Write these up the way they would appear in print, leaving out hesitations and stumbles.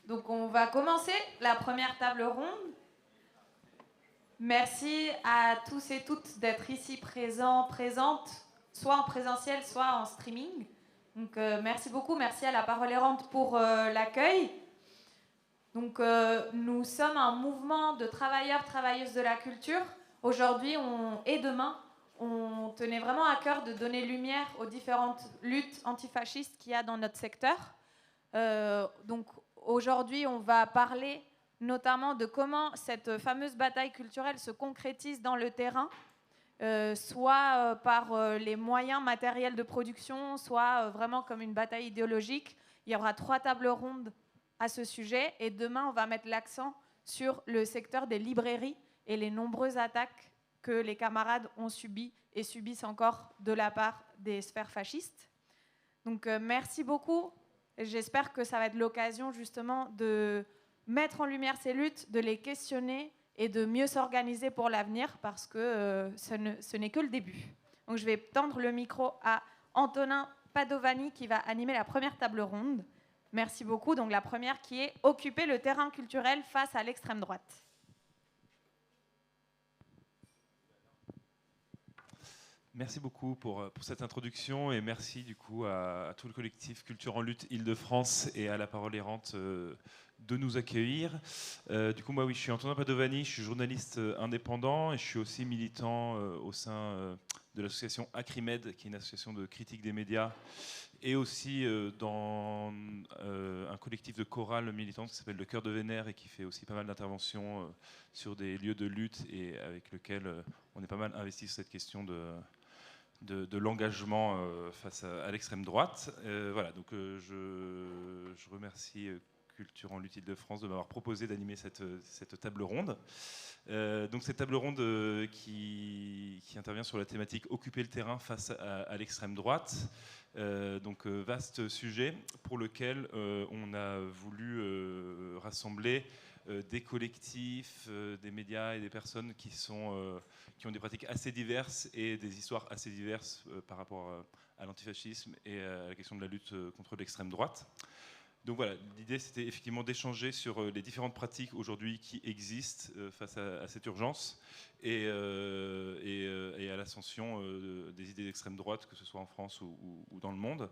Donc on va commencer la première table ronde. Merci à tous et toutes d'être ici présents, présentes, soit en présentiel, soit en streaming. Donc merci beaucoup, merci à la Parole Errante pour l'accueil. Donc nous sommes un mouvement de travailleurs, travailleuses de la culture. Aujourd'hui et demain, on tenait vraiment à cœur de donner lumière aux différentes luttes antifascistes qu'il y a dans notre secteur. Donc aujourd'hui, on va parler notamment de comment cette fameuse bataille culturelle se concrétise dans le terrain, soit par les moyens matériels de production, soit vraiment comme une bataille idéologique. Il y aura 3 tables rondes à ce sujet, et demain, on va mettre l'accent sur le secteur des librairies et les nombreuses attaques que les camarades ont subies et subissent encore de la part des sphères fascistes. Donc merci beaucoup. J'espère que ça va être l'occasion justement de mettre en lumière ces luttes, de les questionner et de mieux s'organiser pour l'avenir, parce que ce n'est que le début. Donc je vais tendre le micro à Antonin Padovani qui va animer la première table ronde. Merci beaucoup. Donc la première qui est « Occuper le terrain culturel face à l'extrême droite ». Merci beaucoup pour cette introduction, et merci du coup à tout le collectif Culture en Lutte Île-de-France et à la Parole Errante de nous accueillir. Du coup, moi, oui, je suis Antonin Padovani, je suis journaliste indépendant et je suis aussi militant au sein de l'association Acrimed, qui est une association de critique des médias, et aussi dans un collectif de chorale militante qui s'appelle Le Cœur de Vénère et qui fait aussi pas mal d'interventions sur des lieux de lutte, et avec lequel on est pas mal investi sur cette question de l'engagement face à l'extrême droite. Voilà, donc je remercie Culture en Lutte Île-de-France de m'avoir proposé d'animer cette table ronde. Donc cette table ronde qui intervient sur la thématique « Occuper le terrain face à l'extrême droite ». Donc vaste sujet pour lequel on a voulu rassembler des collectifs, des médias et des personnes qui ont des pratiques assez diverses et des histoires assez diverses par rapport à l'antifascisme et à la question de la lutte contre l'extrême droite. Donc voilà, l'idée c'était effectivement d'échanger sur les différentes pratiques aujourd'hui qui existent face à cette urgence et à l'ascension des idées d'extrême droite, que ce soit en France ou dans le monde.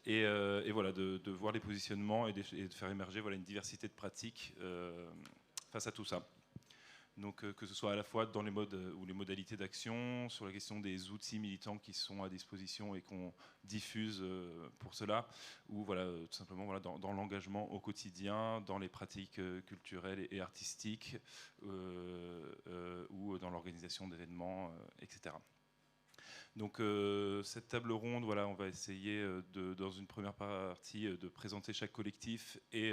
Et voilà, de voir les positionnements et de faire émerger voilà, une diversité de pratiques face à tout ça. Donc que ce soit à la fois dans les modes ou les modalités d'action, sur la question des outils militants qui sont à disposition et qu'on diffuse pour cela, ou voilà, tout simplement voilà, dans l'engagement au quotidien, dans les pratiques culturelles et artistiques, ou dans l'organisation d'événements, etc. Donc cette table ronde, voilà, on va essayer dans une première partie de présenter chaque collectif et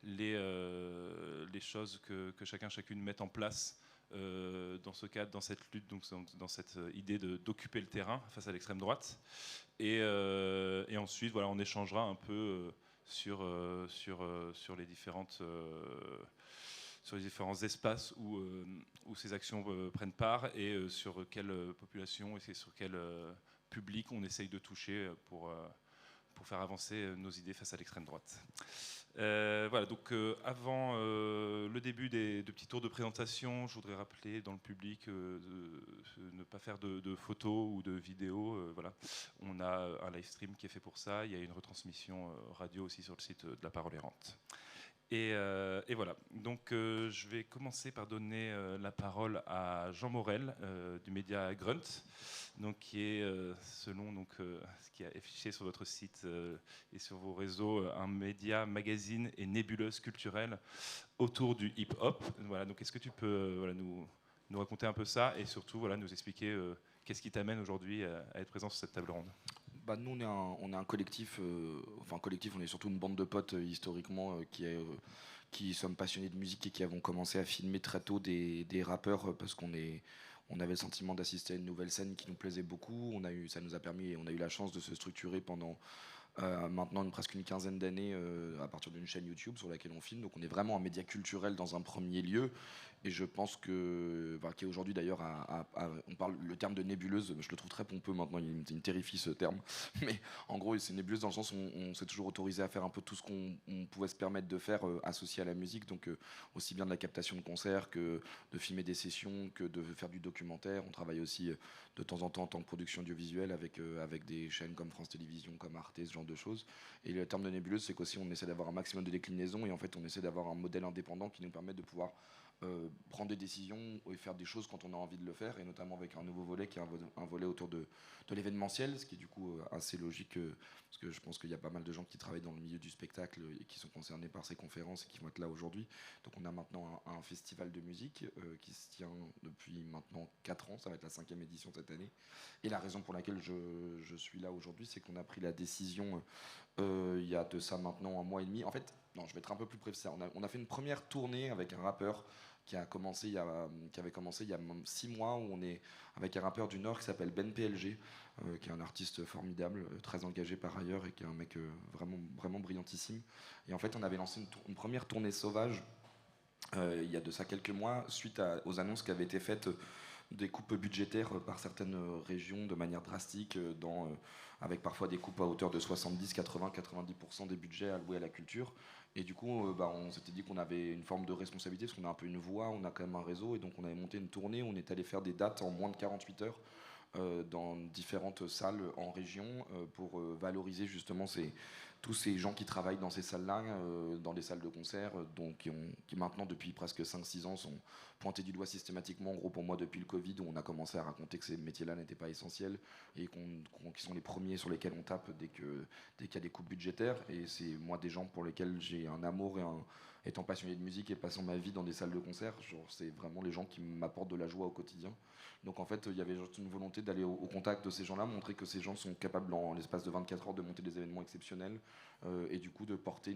les choses que chacune met en place dans ce cadre, dans cette lutte, donc dans cette idée d'occuper le terrain face à l'extrême droite. Et ensuite, voilà, on échangera un peu sur les différentes sur les différents espaces où ces actions prennent part, et sur quelle population et sur quel public on essaye de toucher pour faire avancer nos idées face à l'extrême droite. Voilà, donc avant le début de petits tours de présentation, je voudrais rappeler dans le public de ne pas faire de photos ou de vidéos. Voilà. On a un live stream qui est fait pour ça, il y a une retransmission radio aussi sur le site de la Parole Errante. Et voilà, donc je vais commencer par donner la parole à Jean Morel du média Grunt, donc, qui est, selon donc, ce qui est affiché sur votre site et sur vos réseaux, un média, magazine et nébuleuse culturelle autour du hip-hop. Voilà, donc est-ce que tu peux voilà, nous raconter un peu ça, et surtout voilà, nous expliquer qu'est-ce qui t'amène aujourd'hui à être présent sur cette table ronde? Bah, nous, on est un collectif, on est surtout une bande de potes historiquement qui sommes passionnés de musique et qui avons commencé à filmer très tôt des rappeurs parce qu'on avait le sentiment d'assister à une nouvelle scène qui nous plaisait beaucoup. Ça nous a permis, et on a eu la chance de se structurer pendant maintenant presque une quinzaine d'années à partir d'une chaîne YouTube sur laquelle on filme. Donc on est vraiment un média culturel dans un premier lieu. Et je pense que, qui est aujourd'hui d'ailleurs, on parle le terme de nébuleuse, je le trouve très pompeux maintenant, il me terrifie ce terme. Mais en gros, c'est nébuleuse dans le sens où on s'est toujours autorisé à faire un peu tout ce qu'on pouvait se permettre de faire associé à la musique. Donc aussi bien de la captation de concerts que de filmer des sessions, que de faire du documentaire. On travaille aussi de temps en temps en tant que production audiovisuelle avec des chaînes comme France Télévisions, comme Arte, ce genre de choses. Et le terme de nébuleuse, c'est qu'aussi on essaie d'avoir un maximum de déclinaisons et en fait on essaie d'avoir un modèle indépendant qui nous permet de pouvoir prendre des décisions et faire des choses quand on a envie de le faire, et notamment avec un nouveau volet qui est un volet autour de l'événementiel, ce qui est du coup assez logique, parce que je pense qu'il y a pas mal de gens qui travaillent dans le milieu du spectacle et qui sont concernés par ces conférences et qui vont être là aujourd'hui. Donc on a maintenant un festival de musique qui se tient depuis maintenant 4 ans, ça va être la 5e édition cette année. Et la raison pour laquelle je suis là aujourd'hui, c'est qu'on a pris la décision il y a de ça maintenant un mois et demi. En fait, non, je vais être un peu plus précis. On a fait une première tournée avec un rappeur qui avait commencé il y a 6 mois, où on est avec un rappeur du Nord qui s'appelle Ben PLG, qui est un artiste formidable, très engagé par ailleurs et qui est un mec vraiment, vraiment brillantissime. Et en fait, on avait lancé une première tournée sauvage il y a de ça quelques mois, suite aux annonces qui avaient été faites des coupes budgétaires par certaines régions de manière drastique, avec parfois des coupes à hauteur de 70, 80, 90% des budgets alloués à la culture. Et du coup, on s'était dit qu'on avait une forme de responsabilité, parce qu'on a un peu une voix, on a quand même un réseau, et donc on avait monté une tournée, on est allé faire des dates en moins de 48 heures dans différentes salles en région pour valoriser justement tous ces gens qui travaillent dans ces salles-là, dans les salles de concert, qui maintenant depuis presque 5-6 ans sont pointés du doigt systématiquement, en gros pour moi depuis le Covid, où on a commencé à raconter que ces métiers-là n'étaient pas essentiels et qui sont les premiers sur lesquels on tape dès qu'il y a des coupes budgétaires. Et c'est moi des gens pour lesquels j'ai un amour étant passionné de musique et passant ma vie dans des salles de concert, c'est vraiment les gens qui m'apportent de la joie au quotidien. Donc en fait, il y avait juste une volonté d'aller au contact de ces gens-là, montrer que ces gens sont capables en l'espace de 24 heures de monter des événements exceptionnels et du coup de porter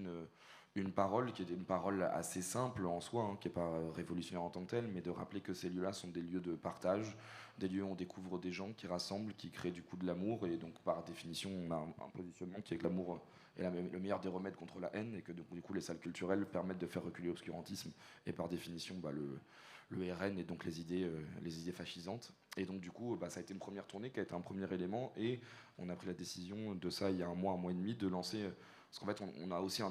une parole qui était une parole assez simple en soi, hein, qui n'est pas révolutionnaire en tant que telle, mais de rappeler que ces lieux-là sont des lieux de partage, des lieux où on découvre des gens qui rassemblent, qui créent du coup de l'amour, et donc par définition on a un positionnement qui est que l'amour est le meilleur des remèdes contre la haine, et que du coup les salles culturelles permettent de faire reculer l'obscurantisme et par définition le RN et donc les idées fascisantes. Et donc du coup, ça a été une première tournée qui a été un premier élément, et on a pris la décision de ça il y a un mois et demi, de lancer. Parce qu'en fait, on a aussi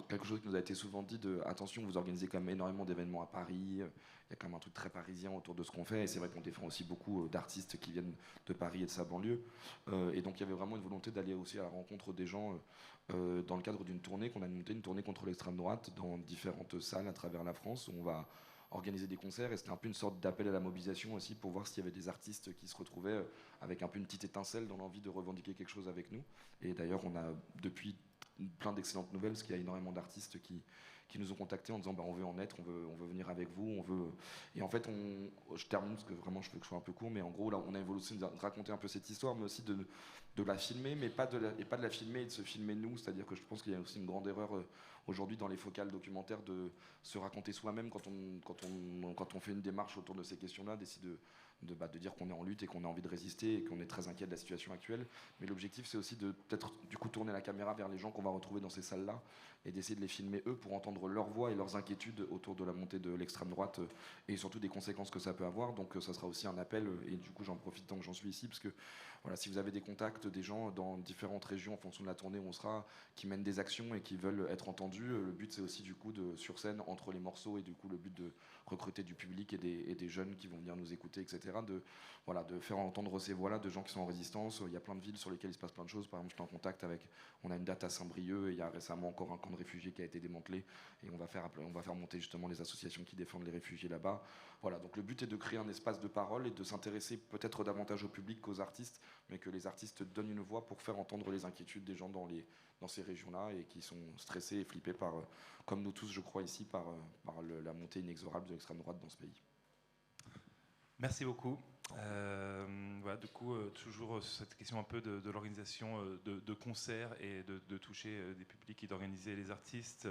quelque chose qui nous a été souvent dit attention, vous organisez quand même énormément d'événements à Paris, il y a quand même un truc très parisien autour de ce qu'on fait, et c'est vrai qu'on défend aussi beaucoup d'artistes qui viennent de Paris et de sa banlieue. Et donc il y avait vraiment une volonté d'aller aussi à la rencontre des gens dans le cadre d'une tournée qu'on a montée, une tournée contre l'extrême droite, dans différentes salles à travers la France, où on va organiser des concerts, et c'était un peu une sorte d'appel à la mobilisation aussi pour voir s'il y avait des artistes qui se retrouvaient avec un peu une petite étincelle dans l'envie de revendiquer quelque chose avec nous. Et d'ailleurs, on a depuis plein d'excellentes nouvelles, parce qu'il y a énormément d'artistes qui nous ont contactés en disant on veut en être, on veut venir avec vous, on veut. Et en fait, je termine parce que vraiment je veux que je sois un peu court, mais en gros là on a voulu aussi raconter un peu cette histoire, mais aussi de la filmer, mais pas de la filmer et de se filmer nous. C'est-à-dire que je pense qu'il y a aussi une grande erreur aujourd'hui dans les focales documentaires de se raconter soi-même quand on fait une démarche autour de ces questions-là, d'essayer de dire qu'on est en lutte et qu'on a envie de résister et qu'on est très inquiet de la situation actuelle. Mais l'objectif, c'est aussi de peut-être du coup tourner la caméra vers les gens qu'on va retrouver dans ces salles-là et d'essayer de les filmer eux pour entendre leurs voix et leurs inquiétudes autour de la montée de l'extrême droite et surtout des conséquences que ça peut avoir. Donc ça sera aussi un appel, et du coup j'en profite tant que j'en suis ici, parce que voilà, si vous avez des contacts, des gens dans différentes régions en fonction de la tournée où on sera, qui mènent des actions et qui veulent être entendus, le but c'est aussi du coup sur scène, entre les morceaux, et du coup le but de recruter du public et des jeunes qui vont venir nous écouter, etc. De faire entendre ces voix-là de gens qui sont en résistance. Il y a plein de villes sur lesquelles il se passe plein de choses. Par exemple, j'étais en contact on a une date à Saint-Brieuc, et il y a récemment encore un camp de réfugiés qui a été démantelé, et on va faire monter justement les associations qui défendent les réfugiés là-bas. Voilà, donc le but est de créer un espace de parole et de s'intéresser peut-être davantage au public qu'aux artistes, mais que les artistes donnent une voix pour faire entendre les inquiétudes des gens dans ces régions-là, et qui sont stressés et flippés comme nous tous je crois ici, par la montée inexorable de l'extrême droite dans ce pays. Merci beaucoup. Voilà, du coup, toujours cette question un peu de l'organisation de concerts et de toucher des publics et d'organiser les artistes.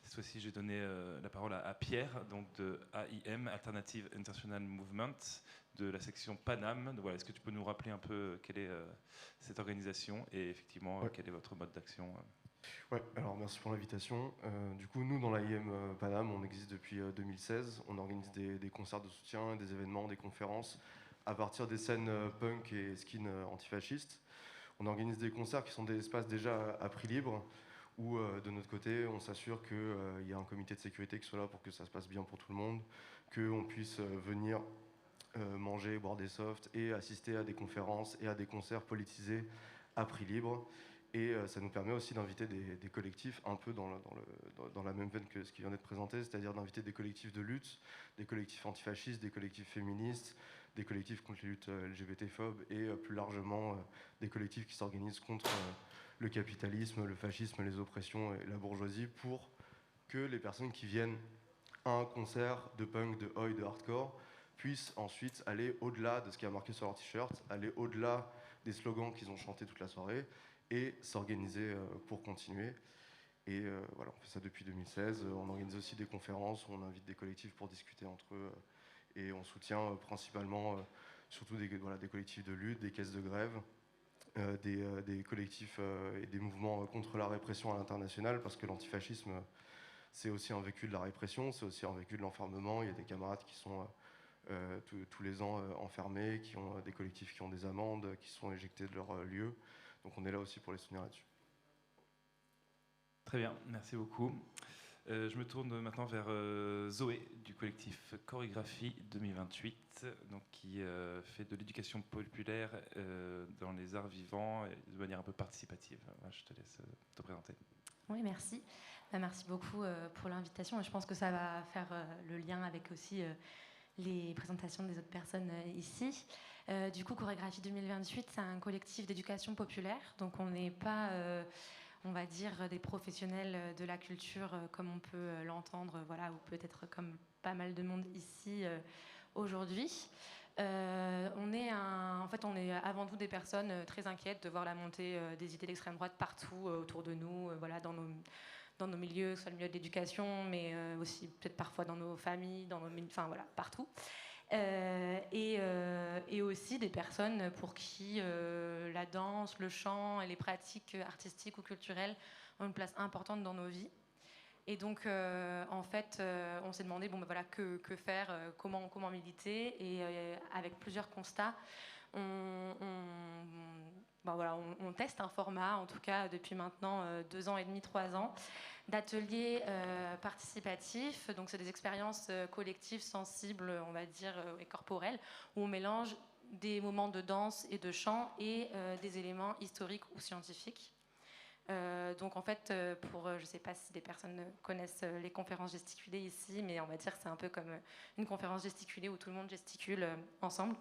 Cette fois-ci, j'ai donné la parole à Pierre, donc de AIM, Alternative International Movement, de la section Paname. Donc voilà, est-ce que tu peux nous rappeler un peu quelle est cette organisation et effectivement quel est votre mode d'action Ouais, alors merci pour l'invitation. Du coup, nous, dans l'AIM Paname, on existe depuis 2016. On organise des concerts de soutien, des événements, des conférences à partir des scènes punk et skin antifascistes. On organise des concerts qui sont des espaces déjà à prix libre, où de notre côté, on s'assure qu'il y a un comité de sécurité qui soit là pour que ça se passe bien pour tout le monde, qu'on puisse venir manger, boire des softs et assister à des conférences et à des concerts politisés à prix libre. Et ça nous permet aussi d'inviter des collectifs un peu dans la même veine que ce qui vient d'être présenté, c'est-à-dire d'inviter des collectifs de lutte, des collectifs antifascistes, des collectifs féministes, des collectifs contre les luttes LGBT-phobes et plus largement des collectifs qui s'organisent contre le capitalisme, le fascisme, les oppressions et la bourgeoisie pour que les personnes qui viennent à un concert de punk, de oi, de hardcore puissent ensuite aller au-delà de ce qui a marqué sur leur t-shirt, aller au-delà des slogans qu'ils ont chantés toute la soirée et s'organiser pour continuer. Et voilà, on fait ça depuis 2016. On organise aussi des conférences où on invite des collectifs pour discuter entre eux. Et on soutient principalement, surtout des collectifs de lutte, des caisses de grève, des collectifs et des mouvements contre la répression à l'international, parce que l'antifascisme, c'est aussi un vécu de la répression, c'est aussi un vécu de l'enfermement. Il y a des camarades qui sont tous les ans enfermés, qui ont des collectifs qui ont des amendes, qui sont éjectés de leur lieu. Donc on est là aussi pour les soutenir là-dessus. Très bien, merci beaucoup. Je me tourne maintenant vers Zoé du collectif Chorégraphie 2028, donc qui fait de l'éducation populaire dans les arts vivants et de manière un peu participative. Je te laisse te présenter. Oui, merci. Merci beaucoup pour l'invitation. Je pense que ça va faire le lien avec aussi les présentations des autres personnes ici. Du coup, Chorégraphie 2028, c'est un collectif d'éducation populaire. Donc on n'est pas, on va dire, des professionnels de la culture comme on peut l'entendre, voilà, ou peut-être comme pas mal de monde ici aujourd'hui. On est avant tout des personnes très inquiètes de voir la montée des idées d'extrême droite partout autour de nous, voilà, dans nos milieux, soit le milieu de l'éducation, mais aussi peut-être parfois dans nos familles, enfin voilà, partout. Et aussi des personnes pour qui la danse, le chant et les pratiques artistiques ou culturelles ont une place importante dans nos vies. Et donc, en fait, on s'est demandé, que faire, comment militer, et avec plusieurs constats, on teste un format, en tout cas depuis maintenant 2 ans et demi, 3 ans, d'ateliers participatifs. Donc, c'est des expériences collectives, sensibles, on va dire, et corporelles, où on mélange des moments de danse et de chant et des éléments historiques ou scientifiques. Donc en fait, je ne sais pas si des personnes connaissent les conférences gesticulées ici, mais on va dire que c'est un peu comme une conférence gesticulée où tout le monde gesticule ensemble.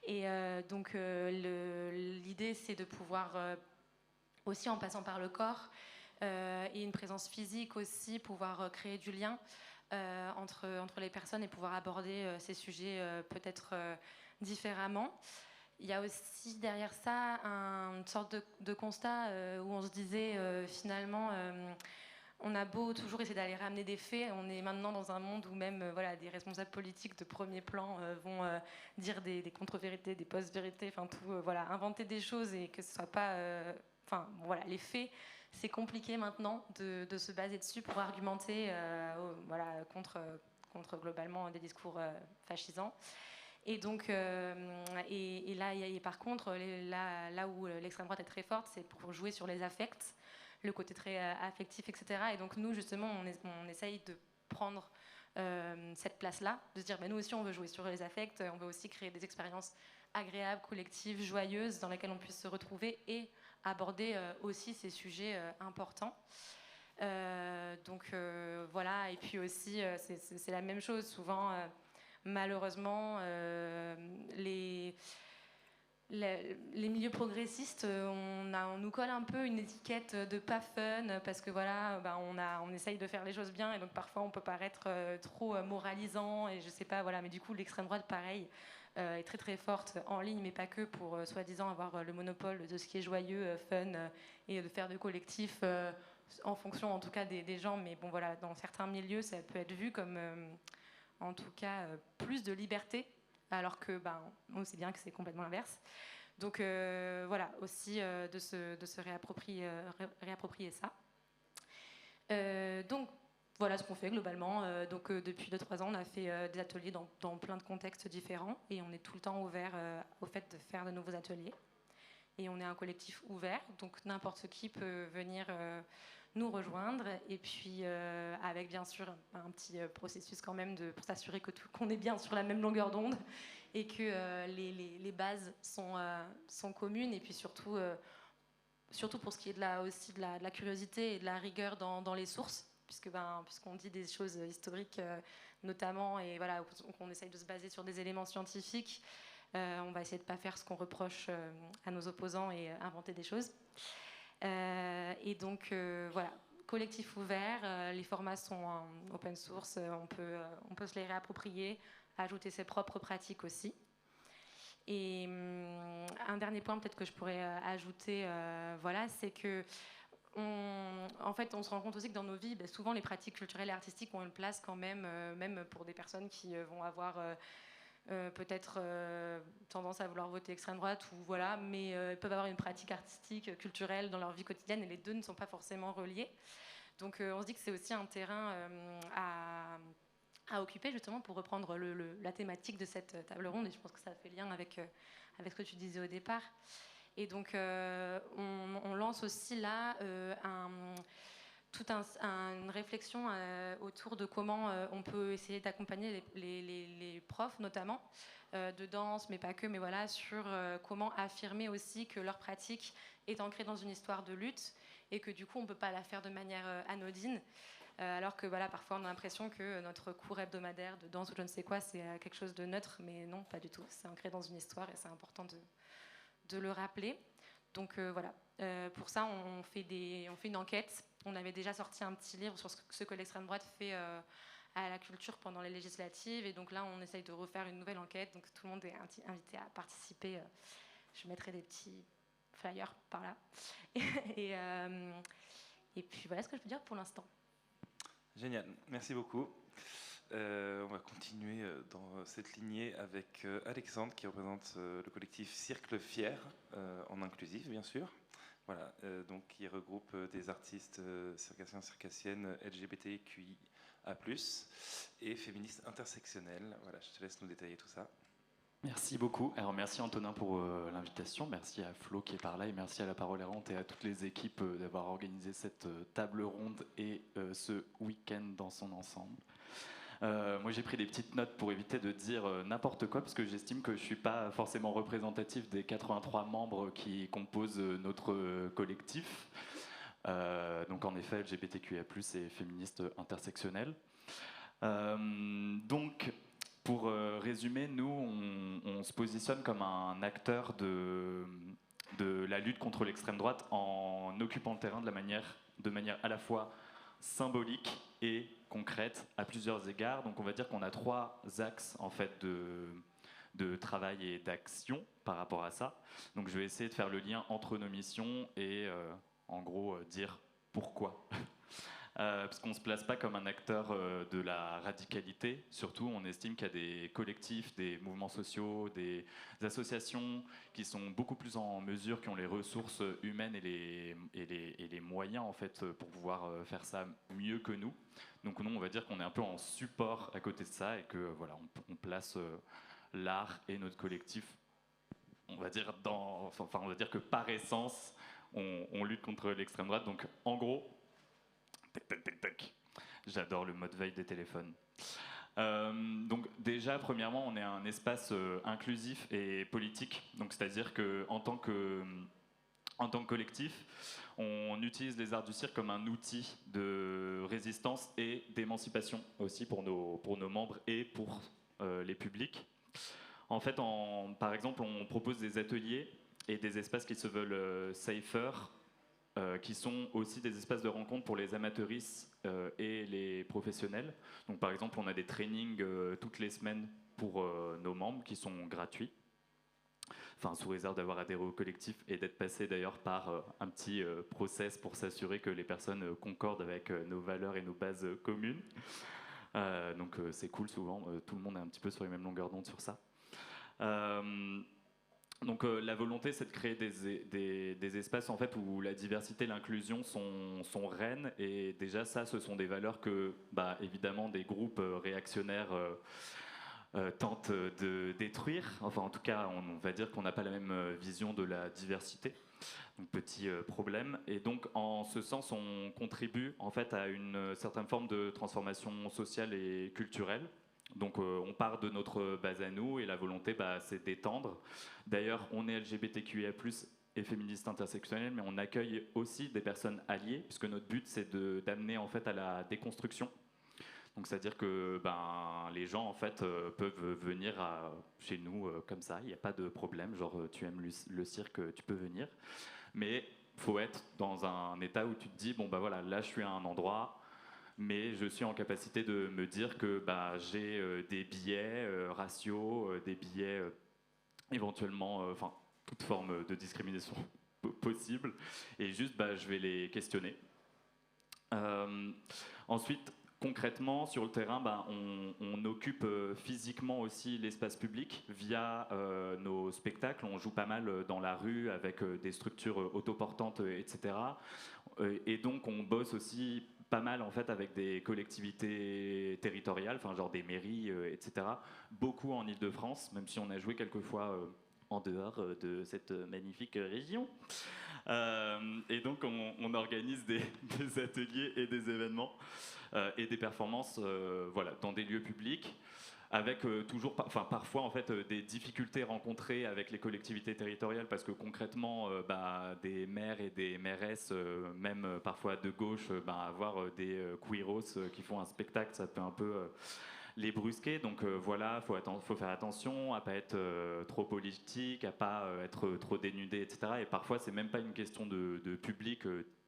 Et donc l'idée, c'est de pouvoir aussi, en passant par le corps et une présence physique aussi, pouvoir créer du lien entre les personnes et pouvoir aborder ces sujets peut-être différemment. Il y a aussi derrière ça une sorte de constat où on se disait finalement on a beau toujours essayer d'aller ramener des faits, on est maintenant dans un monde où même des responsables politiques de premier plan vont dire des contre-vérités, des post-vérités, enfin tout, inventer des choses et que ce soit pas... les faits, c'est compliqué maintenant de se baser dessus pour argumenter contre globalement des discours fascisants. Et donc, et là, par contre, là où l'extrême droite est très forte, c'est pour jouer sur les affects, le côté très affectif, etc. Et donc, nous, justement, on essaye de prendre cette place-là, de se dire, nous aussi, on veut jouer sur les affects, on veut aussi créer des expériences agréables, collectives, joyeuses, dans lesquelles on puisse se retrouver et aborder aussi ces sujets importants. Voilà, et puis aussi, c'est la même chose, souvent... Malheureusement, les milieux progressistes, on nous colle un peu une étiquette de pas fun parce que on essaye de faire les choses bien et donc parfois on peut paraître trop moralisant et je sais pas, mais du coup l'extrême droite pareil est très très forte en ligne, mais pas que, pour soi-disant avoir le monopole de ce qui est joyeux, fun, et de faire de collectifs en fonction en tout cas des gens. Mais bon voilà, dans certains milieux, ça peut être vu comme en tout cas plus de liberté, alors que on sait bien que c'est complètement l'inverse. Donc voilà, aussi de se réapproprier ça. Donc voilà ce qu'on fait globalement. Donc depuis 2-3 ans, on a fait des ateliers dans plein de contextes différents et on est tout le temps ouvert au fait de faire de nouveaux ateliers. Et on est un collectif ouvert, donc n'importe qui peut venir nous rejoindre. Et puis avec bien sûr un petit processus quand même pour s'assurer qu'on est bien sur la même longueur d'onde et que les bases sont communes. Et puis surtout pour ce qui est aussi de la curiosité et de la rigueur dans les sources, puisqu'on dit des choses historiques notamment, et voilà, qu'on essaye de se baser sur des éléments scientifiques. On va essayer de ne pas faire ce qu'on reproche à nos opposants et inventer des choses. Et donc voilà, collectif ouvert, les formats sont en open source, on peut se les réapproprier, ajouter ses propres pratiques aussi. Et un dernier point peut-être que je pourrais ajouter, voilà, c'est que en fait, on se rend compte aussi que dans nos vies, souvent les pratiques culturelles et artistiques ont une place quand même, même pour des personnes qui vont avoir peut-être tendance à vouloir voter extrême droite, ou voilà, mais ils peuvent avoir une pratique artistique, culturelle dans leur vie quotidienne, et les deux ne sont pas forcément reliés. Donc on se dit que c'est aussi un terrain à occuper, justement, pour reprendre la thématique de cette table ronde, et je pense que ça fait lien avec ce que tu disais au départ. Et donc on lance aussi là une réflexion autour de comment on peut essayer d'accompagner les profs notamment de danse, mais pas que, mais voilà, sur comment affirmer aussi que leur pratique est ancrée dans une histoire de lutte et que du coup on ne peut pas la faire de manière anodine. Alors que voilà, parfois on a l'impression que notre cours hebdomadaire de danse ou je ne sais quoi, c'est quelque chose de neutre, mais non, pas du tout. C'est ancré dans une histoire et c'est important de le rappeler. Donc voilà, pour ça on fait une enquête. On avait déjà sorti un petit livre sur ce que l'extrême droite fait à la culture pendant les législatives, et donc là on essaye de refaire une nouvelle enquête, donc tout le monde est invité à participer. Je mettrai des petits flyers par là. Et puis voilà ce que je peux dire pour l'instant. Génial, merci beaucoup. On va continuer dans cette lignée avec Alexandre qui représente le collectif Cirque Fier, en inclusif bien sûr. Voilà, donc qui regroupe des artistes circassiens, circassiennes, LGBTQIA+, et féministes intersectionnelles. Voilà, je te laisse nous détailler tout ça. Merci beaucoup. Alors merci Antonin pour l'invitation, merci à Flo qui est par là et merci à La Parole Errante et à toutes les équipes d'avoir organisé cette table ronde et ce week-end dans son ensemble. Moi j'ai pris des petites notes pour éviter de dire n'importe quoi parce que j'estime que je ne suis pas forcément représentatif des 83 membres qui composent notre collectif. Donc en effet LGBTQIA+, et féministes intersectionnelles. Donc pour résumer, nous on se positionne comme un acteur de la lutte contre l'extrême droite en occupant le terrain de manière à la fois symbolique et concrète à plusieurs égards. Donc on va dire qu'on a 3 axes en fait de travail et d'action par rapport à ça. Donc je vais essayer de faire le lien entre nos missions et en gros dire pourquoi. Parce qu'on ne se place pas comme un acteur de la radicalité. Surtout, on estime qu'il y a des collectifs, des mouvements sociaux, des associations qui sont beaucoup plus en mesure, qui ont les ressources humaines et les moyens en fait, pour pouvoir faire ça mieux que nous. Donc nous, on va dire qu'on est un peu en support à côté de ça et que voilà, on place l'art et notre collectif, on va dire on va dire que par essence, on lutte contre l'extrême droite. Donc en gros, j'adore le mode veille des téléphones. Donc déjà, premièrement, on est un espace inclusif et politique. Donc c'est-à-dire qu'en tant que collectif, on utilise les arts du cirque comme un outil de résistance et d'émancipation aussi pour nos membres et pour les publics. En fait, par exemple, on propose des ateliers et des espaces qui se veulent safer, qui sont aussi des espaces de rencontre pour les amateuristes et les professionnels. Donc par exemple, on a des trainings toutes les semaines pour nos membres qui sont gratuits. Enfin, sous réserve d'avoir adhéré au collectif et d'être passé d'ailleurs par un petit process pour s'assurer que les personnes concordent avec nos valeurs et nos bases communes. Donc c'est cool, souvent, tout le monde est un petit peu sur les mêmes longueurs d'onde sur ça. Donc la volonté, c'est de créer des espaces en fait, où la diversité et l'inclusion sont reines. Et déjà, ça, ce sont des valeurs que, évidemment, des groupes réactionnaires tentent de détruire. Enfin, en tout cas, on va dire qu'on n'a pas la même vision de la diversité. Donc, petit problème. Et donc, en ce sens, on contribue en fait à une certaine forme de transformation sociale et culturelle. Donc, on part de notre base à nous et la volonté, c'est d'étendre. D'ailleurs, on est LGBTQIA+, et féministe intersectionnel, mais on accueille aussi des personnes alliées, puisque notre but, c'est d'amener en fait à la déconstruction. Donc, c'est-à-dire que les gens en fait peuvent venir chez nous comme ça, il n'y a pas de problème. Genre, tu aimes le cirque, tu peux venir. Mais il faut être dans un état où tu te dis, voilà, là, je suis à un endroit, mais je suis en capacité de me dire que j'ai des biais raciaux, des biais éventuellement, toute forme de discrimination possible, et juste je vais les questionner. Ensuite, concrètement, sur le terrain, on occupe physiquement aussi l'espace public via nos spectacles. On joue pas mal dans la rue avec des structures autoportantes, etc. Et donc, on bosse aussi pas mal en fait avec des collectivités territoriales, genre des mairies, etc. Beaucoup en Île-de-France, même si on a joué quelques fois en dehors de cette magnifique région. Et donc, on organise des ateliers et des événements et des performances dans des lieux publics, avec toujours, parfois en fait, des difficultés rencontrées avec les collectivités territoriales, parce que concrètement, des maires et des mairesses, même parfois de gauche, avoir des queeros qui font un spectacle, ça peut un peu les brusquer. Donc voilà, faut faire attention à pas être trop politique, à pas être trop dénudé, etc. Et parfois, c'est même pas une question de public.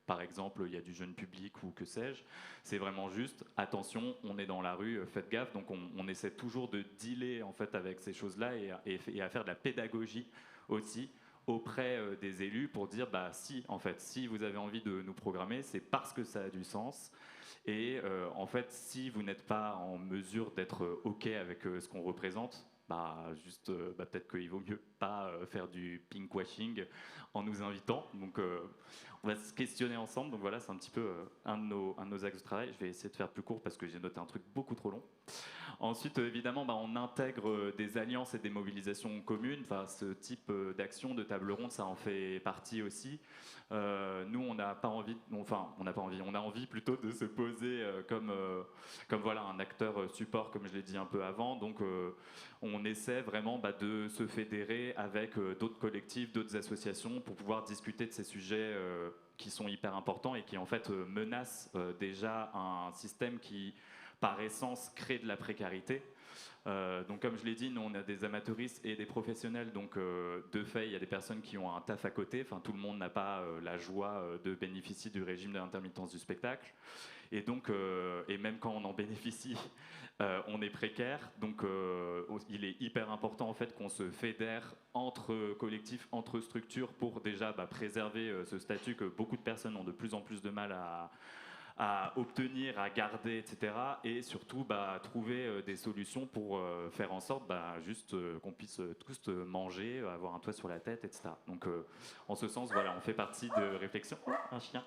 Par exemple, il y a du jeune public ou que sais-je. C'est vraiment juste, attention, on est dans la rue, faites gaffe. Donc on essaie toujours de dealer en fait avec ces choses-là et à faire de la pédagogie aussi auprès des élus pour dire si vous avez envie de nous programmer, c'est parce que ça a du sens. Et en fait, si vous n'êtes pas en mesure d'être OK avec ce qu'on représente, peut-être qu'il vaut mieux pas faire du pinkwashing en nous invitant. Donc on va se questionner ensemble. Donc voilà, c'est un petit peu un de nos axes de travail. Je vais essayer de faire plus court parce que j'ai noté un truc beaucoup trop long. Ensuite, évidemment, on intègre des alliances et des mobilisations communes. Ce type d'action, de table ronde, ça en fait partie aussi. Nous, on n'a pas envie, on a envie plutôt de se poser comme voilà, un acteur support, comme je l'ai dit un peu avant. Donc, on essaie vraiment de se fédérer avec d'autres collectifs, d'autres associations pour pouvoir discuter de ces sujets qui sont hyper importants et qui en fait menacent déjà un système qui, par essence, crée de la précarité. Donc comme je l'ai dit, nous on a des amateuristes et des professionnels, donc de fait il y a des personnes qui ont un taf à côté, tout le monde n'a pas la joie de bénéficier du régime de l'intermittence du spectacle, et donc et même quand on en bénéficie, on est précaire, donc il est hyper important en fait qu'on se fédère entre collectifs, entre structures pour déjà préserver ce statut que beaucoup de personnes ont de plus en plus de mal à obtenir, à garder, etc. Et surtout trouver des solutions pour faire en sorte juste qu'on puisse tous manger, avoir un toit sur la tête, etc. Donc en ce sens, voilà, on fait partie de réflexions. Oh, un chien.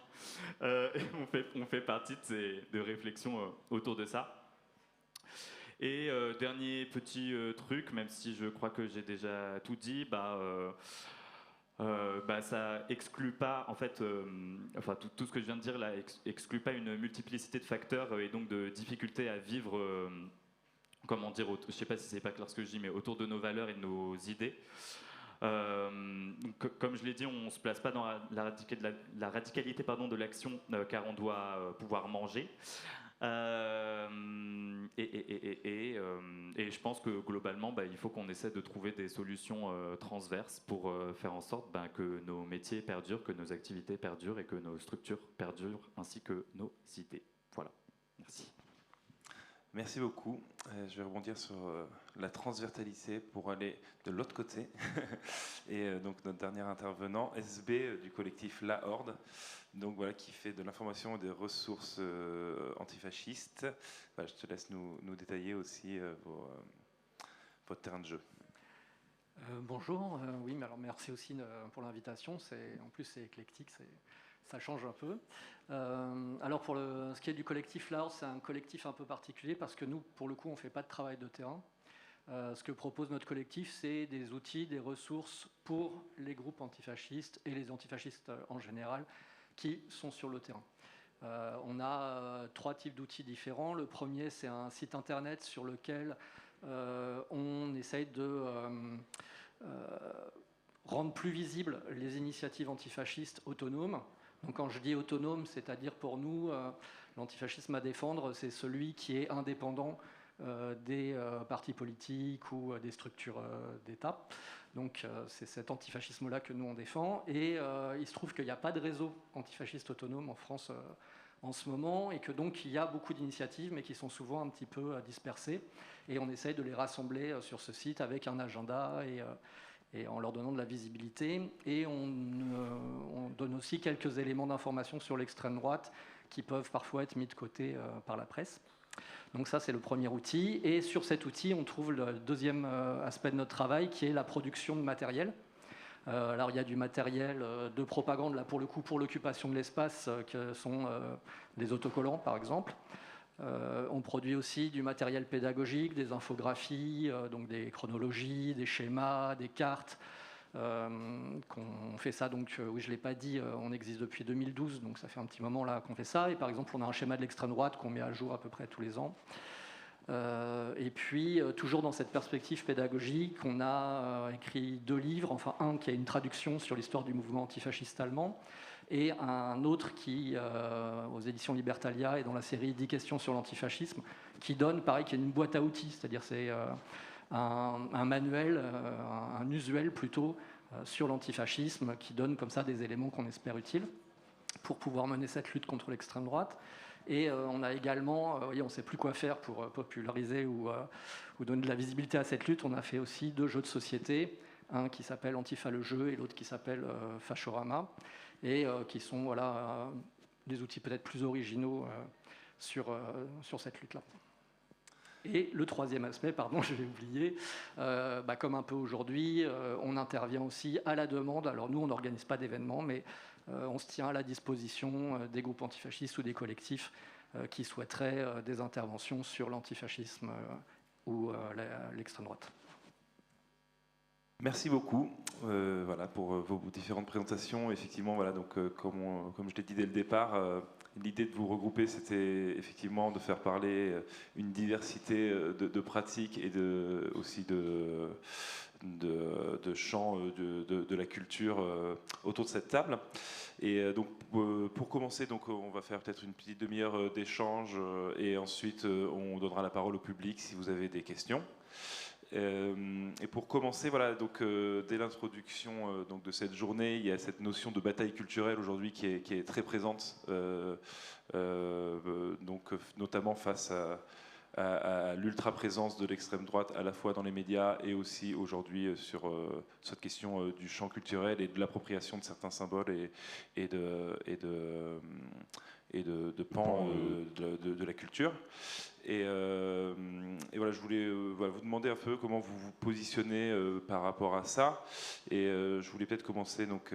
On fait partie de réflexions autour de ça. Et dernier petit truc, même si je crois que j'ai déjà tout dit, ça exclut pas, en fait, tout ce que je viens de dire là exclut pas une multiplicité de facteurs et donc de difficultés à vivre, je sais pas si c'est pas clair ce que je dis, mais autour de nos valeurs et de nos idées. Comme je l'ai dit, on ne se place pas dans la radicalité de l'action, car on doit pouvoir manger. Et je pense que globalement, il faut qu'on essaie de trouver des solutions transverses pour faire en sorte que nos métiers perdurent, que nos activités perdurent et que nos structures perdurent, ainsi que nos idées. Voilà. Merci. Merci beaucoup. Je vais rebondir sur la transversalité pour aller de l'autre côté. Et donc notre dernier intervenant, SB du collectif La Horde, donc voilà, qui fait de l'information et des ressources antifascistes. Bah, je te laisse nous détailler aussi votre terrain de jeu. Bonjour, oui, mais alors merci aussi pour l'invitation. En plus, c'est éclectique, ça change un peu. Alors pour ce qui est du collectif La Horde, c'est un collectif un peu particulier parce que nous, pour le coup, on ne fait pas de travail de terrain. Ce que propose notre collectif, c'est des outils, des ressources pour les groupes antifascistes et les antifascistes en général qui sont sur le terrain. On a 3 types d'outils différents. Le premier, c'est un site internet sur lequel on essaye de rendre plus visibles les initiatives antifascistes autonomes. Donc quand je dis autonome, c'est-à-dire pour nous, l'antifascisme à défendre, c'est celui qui est indépendant des partis politiques ou des structures d'État. Donc c'est cet antifascisme-là que nous on défend. Et il se trouve qu'il n'y a pas de réseau antifasciste autonome en France en ce moment, et que donc il y a beaucoup d'initiatives, mais qui sont souvent un petit peu dispersées. Et on essaye de les rassembler sur ce site avec un agenda et en leur donnant de la visibilité. Et on donne aussi quelques éléments d'information sur l'extrême droite qui peuvent parfois être mis de côté par la presse. Donc ça, c'est le premier outil. Et sur cet outil, on trouve le deuxième aspect de notre travail, qui est la production de matériel. Alors il y a du matériel de propagande, là pour le coup, pour l'occupation de l'espace, que sont des autocollants, par exemple. On produit aussi du matériel pédagogique, des infographies, donc des chronologies, des schémas, des cartes. On fait ça, donc oui, je ne l'ai pas dit, on existe depuis 2012, donc ça fait un petit moment là qu'on fait ça. Et par exemple, on a un schéma de l'extrême droite qu'on met à jour à peu près tous les ans. Et puis, toujours dans cette perspective pédagogique, on a écrit 2 livres, enfin un qui a une traduction sur l'histoire du mouvement antifasciste allemand, et un autre qui, aux éditions Libertalia, est dans la série 10 questions sur l'antifascisme, qui donne, pareil, qui est une boîte à outils, c'est-à-dire c'est un manuel, un usuel plutôt, sur l'antifascisme, qui donne comme ça des éléments qu'on espère utiles pour pouvoir mener cette lutte contre l'extrême droite. Et on a également, on ne sait plus quoi faire pour populariser ou donner de la visibilité à cette lutte. On a fait aussi 2 jeux de société, un qui s'appelle Antifa le jeu et l'autre qui s'appelle Fashorama, et qui sont voilà, des outils peut-être plus originaux sur cette lutte-là. Et le troisième aspect, pardon, je l'ai oublié, comme un peu aujourd'hui, on intervient aussi à la demande. Alors nous, on n'organise pas d'événements, mais on se tient à la disposition des groupes antifascistes ou des collectifs qui souhaiteraient des interventions sur l'antifascisme ou l'extrême droite. Merci beaucoup voilà, pour vos différentes présentations. Effectivement, voilà, donc, comme je l'ai dit dès le départ, l'idée de vous regrouper, c'était effectivement de faire parler une diversité de pratiques et aussi de champs de la culture autour de cette table. Et donc, pour commencer, donc, on va faire peut-être une petite demi-heure d'échange et ensuite on donnera la parole au public si vous avez des questions. Et pour commencer, voilà, donc, dès l'introduction donc de cette journée, il y a cette notion de bataille culturelle aujourd'hui qui est très présente, donc, notamment face à l'ultra-présence de l'extrême droite, à la fois dans les médias et aussi aujourd'hui sur cette question du champ culturel et de l'appropriation de certains symboles et de pans de la culture. Et voilà, je voulais vous demander un peu comment vous vous positionnez par rapport à ça. Et je voulais peut-être commencer donc,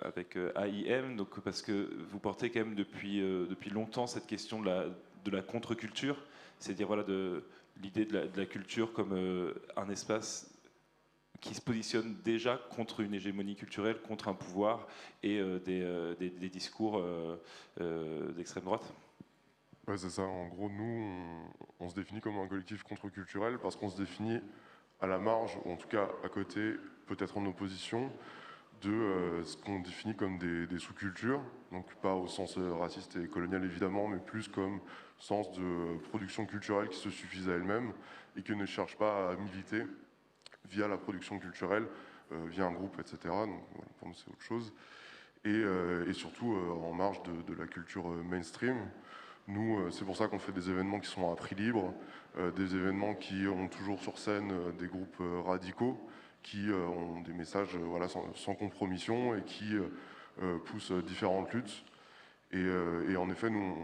avec AIM, donc, parce que vous portez quand même depuis longtemps cette question de la contre-culture, c'est-à-dire voilà, de l'idée de la culture comme un espace qui se positionne déjà contre une hégémonie culturelle, contre un pouvoir et des discours d'extrême droite. Ouais, c'est ça. En gros, nous, on se définit comme un collectif contre-culturel parce qu'on se définit à la marge, ou en tout cas à côté, peut-être en opposition, de ce qu'on définit comme des sous-cultures. Donc pas au sens raciste et colonial évidemment, mais plus comme sens de production culturelle qui se suffisent à elle-même et qui ne cherchent pas à militer via la production culturelle, via un groupe, etc. Donc voilà, pour nous, c'est autre chose. Et surtout en marge de la culture mainstream. Nous, c'est pour ça qu'on fait des événements qui sont à prix libre, des événements qui ont toujours sur scène des groupes radicaux, qui ont des messages voilà, sans compromission et qui poussent différentes luttes. Et en effet, nous,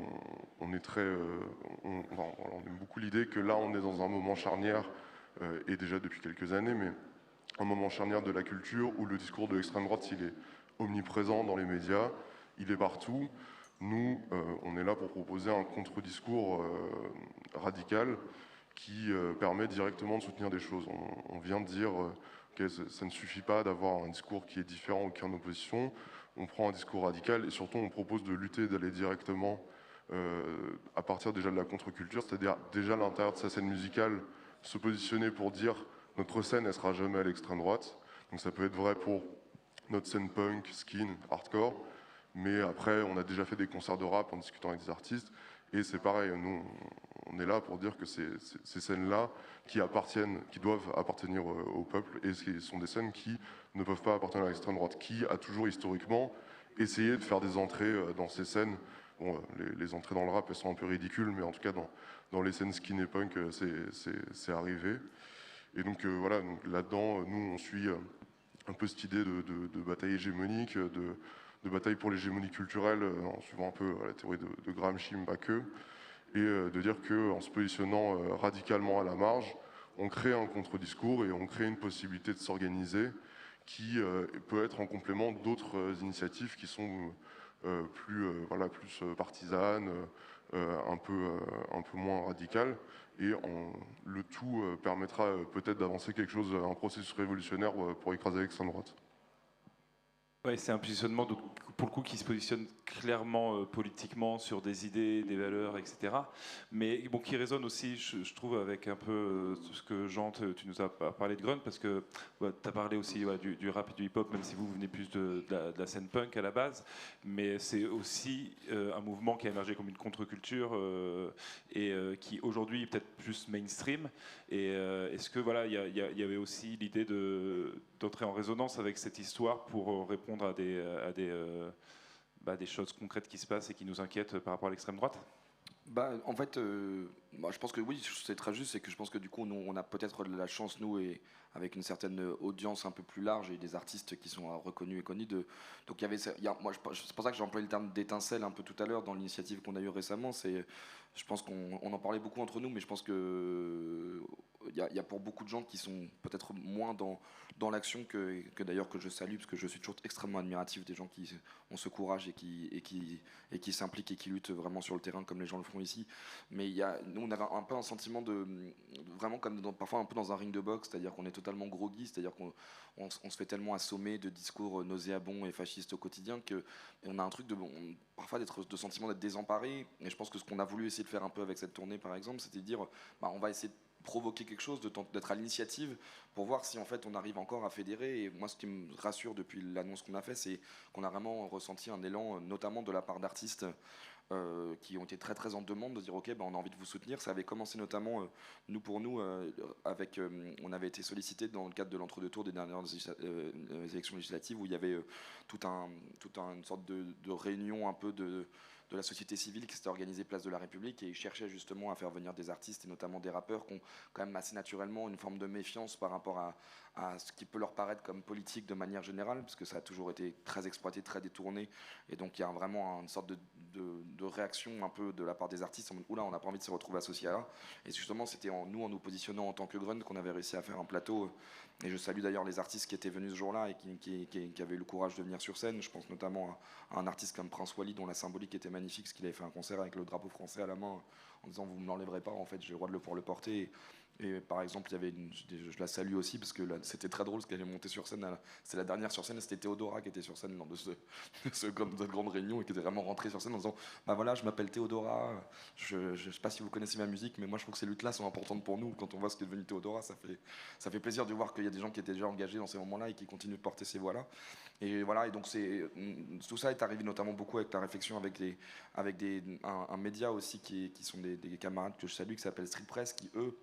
on est très, on aime beaucoup l'idée que là, on est dans un moment charnière, et déjà depuis quelques années, mais un moment charnière de la culture où le discours de l'extrême droite, il est omniprésent dans les médias, il est partout. Nous, on est là pour proposer un contre-discours radical qui permet directement de soutenir des choses. On vient de dire que ça ne suffit pas d'avoir un discours qui est différent ou qui est en opposition. On prend un discours radical et surtout on propose de lutter, d'aller directement à partir déjà de la contre-culture, c'est-à-dire déjà à l'intérieur de sa scène musicale, se positionner pour dire notre scène, elle sera jamais à l'extrême droite. Donc ça peut être vrai pour notre scène punk, skin, hardcore, mais après on a déjà fait des concerts de rap en discutant avec des artistes, et c'est pareil, nous on est là pour dire que ces scènes-là qui doivent appartenir au peuple, et ce sont des scènes qui ne peuvent pas appartenir à l'extrême droite, qui a toujours historiquement essayé de faire des entrées dans ces scènes. Bon, les entrées dans le rap, elles sont un peu ridicules, mais en tout cas dans les scènes skin et punk, c'est arrivé. Et donc voilà, donc, là-dedans, nous on suit un peu cette idée de bataille hégémonique, de bataille pour l'hégémonie culturelle, en suivant un peu la théorie de Gramsci, mais pas que, et de dire qu'en se positionnant radicalement à la marge, on crée un contre-discours et on crée une possibilité de s'organiser qui peut être en complément d'autres initiatives qui sont plus partisanes, un peu moins radicales. Et le tout permettra peut-être d'avancer quelque chose, un processus révolutionnaire pour écraser l'extrême droite. Ouais, c'est un positionnement donc, pour le coup qui se positionne clairement politiquement sur des idées, des valeurs, etc. Mais bon, qui résonne aussi, je trouve, avec un peu ce que Jean, tu nous as parlé de Grun, parce que tu as parlé aussi du rap et du hip-hop, même si vous venez plus de la scène punk à la base. Mais c'est aussi un mouvement qui a émergé comme une contre-culture et qui aujourd'hui est peut-être plus mainstream. Et est-ce que voilà, il y avait aussi l'idée d'entrer en résonance avec cette histoire pour répondre à des choses concrètes qui se passent et qui nous inquiètent par rapport à l'extrême droite? En fait, je pense que oui, c'est très juste, c'est que je pense que du coup, nous, on a peut-être de la chance, nous, et avec une certaine audience un peu plus large et des artistes qui sont reconnus et connus. Donc moi, c'est pour ça que j'ai employé le terme d'étincelle un peu tout à l'heure dans l'initiative qu'on a eue récemment. Je pense qu'on en parlait beaucoup entre nous, mais je pense que il y a pour beaucoup de gens qui sont peut-être moins dans l'action que d'ailleurs que je salue, parce que je suis toujours extrêmement admiratif des gens qui ont ce courage et qui s'impliquent et qui luttent vraiment sur le terrain comme les gens le font ici. Mais nous, on avait un peu un sentiment de vraiment comme parfois un peu dans un ring de boxe, c'est-à-dire qu'on est totalement groggy, c'est-à-dire qu'on se fait tellement assommer de discours nauséabonds et fascistes au quotidien qu'on a un truc parfois de sentiment d'être désemparé. Et je pense que ce qu'on a voulu essayer de faire un peu avec cette tournée, par exemple, c'était de dire on va essayer de provoquer quelque chose, d'être à l'initiative pour voir si en fait on arrive encore à fédérer. Et moi, ce qui me rassure depuis l'annonce qu'on a fait, c'est qu'on a vraiment ressenti un élan, notamment de la part d'artistes qui ont été très très en demande de dire ok, on a envie de vous soutenir. Ça avait commencé notamment avec on avait été sollicité dans le cadre de l'entre-deux-tours des dernières élections législatives où il y avait toute une sorte de réunion un peu de la société civile qui s'était organisée place de la République, et ils cherchaient justement à faire venir des artistes et notamment des rappeurs qui ont quand même assez naturellement une forme de méfiance par rapport à ce qui peut leur paraître comme politique de manière générale, parce que ça a toujours été très exploité, très détourné, et donc il y a vraiment une sorte de réaction un peu de la part des artistes en mode oula, on n'a pas envie de se retrouver associé à là. Et justement c'était en nous positionnant en tant que Grun qu'on avait réussi à faire un plateau. Et je salue d'ailleurs les artistes qui étaient venus ce jour-là et qui avaient eu le courage de venir sur scène. Je pense notamment à un artiste comme Prince Wally, dont la symbolique était magnifique, parce qu'il avait fait un concert avec le drapeau français à la main en disant vous ne me l'enlèverez pas, en fait j'ai le droit de pouvoir le porter. Et par exemple, je la salue aussi parce que c'était très drôle, parce qu'elle est montée sur scène. C'était la dernière sur scène, c'était Théodora qui était sur scène lors de cette grande réunion et qui était vraiment rentrée sur scène en disant voilà, je m'appelle Théodora, je sais pas si vous connaissez ma musique, mais moi je trouve que ces luttes-là sont importantes pour nous. Quand on voit ce qui est devenu Théodora, ça fait plaisir de voir qu'il y a des gens qui étaient déjà engagés dans ces moments-là et qui continuent de porter ces voix-là. Et voilà, et donc tout ça est arrivé notamment beaucoup avec la réflexion avec un média aussi qui sont des camarades que je salue, qui s'appelle Street Press, qui eux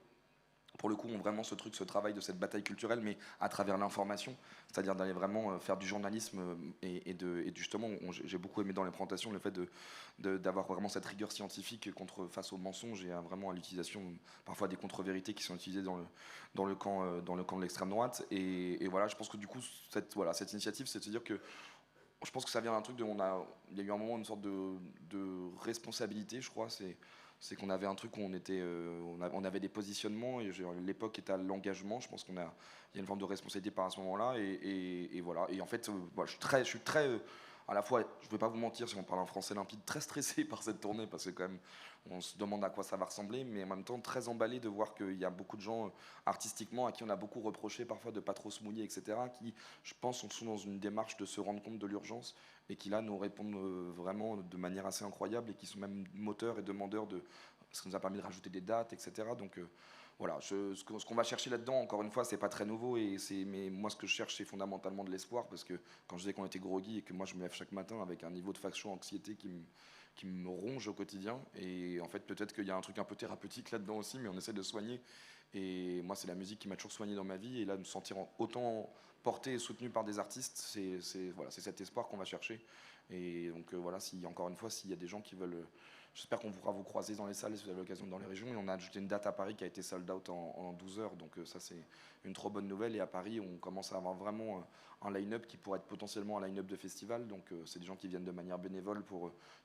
pour le coup, ont vraiment ce travail de cette bataille culturelle, mais à travers l'information, c'est-à-dire d'aller vraiment faire du journalisme et justement, j'ai beaucoup aimé dans les présentations le fait d'avoir vraiment cette rigueur scientifique face aux mensonges et vraiment à l'utilisation parfois des contre-vérités qui sont utilisées dans le camp de l'extrême droite. Et voilà, je pense que du coup, cette initiative, c'est de se dire que je pense que ça vient d'un truc il y a eu un moment une sorte de responsabilité, je crois. C'est qu'on avait un truc où on avait des positionnements et l'époque est à l'engagement. Je pense il y a une forme de responsabilité par à ce moment-là et voilà. Et en fait, je suis très à la fois, je ne vais pas vous mentir si on parle en français limpide, très stressé par cette tournée parce que quand même on se demande à quoi ça va ressembler, mais en même temps très emballé de voir qu'il y a beaucoup de gens artistiquement à qui on a beaucoup reproché parfois de pas trop se mouiller, etc., qui, je pense, sont dans une démarche de se rendre compte de l'urgence et qui là nous répondent vraiment de manière assez incroyable et qui sont même moteurs et demandeurs de ce qui nous a permis de rajouter des dates, etc. Donc voilà, ce qu'on va chercher là-dedans, encore une fois, c'est pas très nouveau, mais moi ce que je cherche, c'est fondamentalement de l'espoir, parce que quand je disais qu'on était groggy et que moi je me lève chaque matin avec un niveau de faction anxiété qui me ronge au quotidien, et en fait peut-être qu'il y a un truc un peu thérapeutique là-dedans aussi, mais on essaie de soigner, et moi c'est la musique qui m'a toujours soigné dans ma vie, et là me sentir autant porté et soutenu par des artistes, c'est cet espoir qu'on va chercher, et donc voilà, encore une fois, s'il y a des gens qui veulent... J'espère qu'on pourra vous croiser dans les salles si vous avez l'occasion dans les régions. Et on a ajouté une date à Paris qui a été sold out en 12 heures. Donc ça, c'est une trop bonne nouvelle. Et à Paris, on commence à avoir vraiment un line-up qui pourrait être potentiellement un line-up de festival. Donc c'est des gens qui viennent de manière bénévole,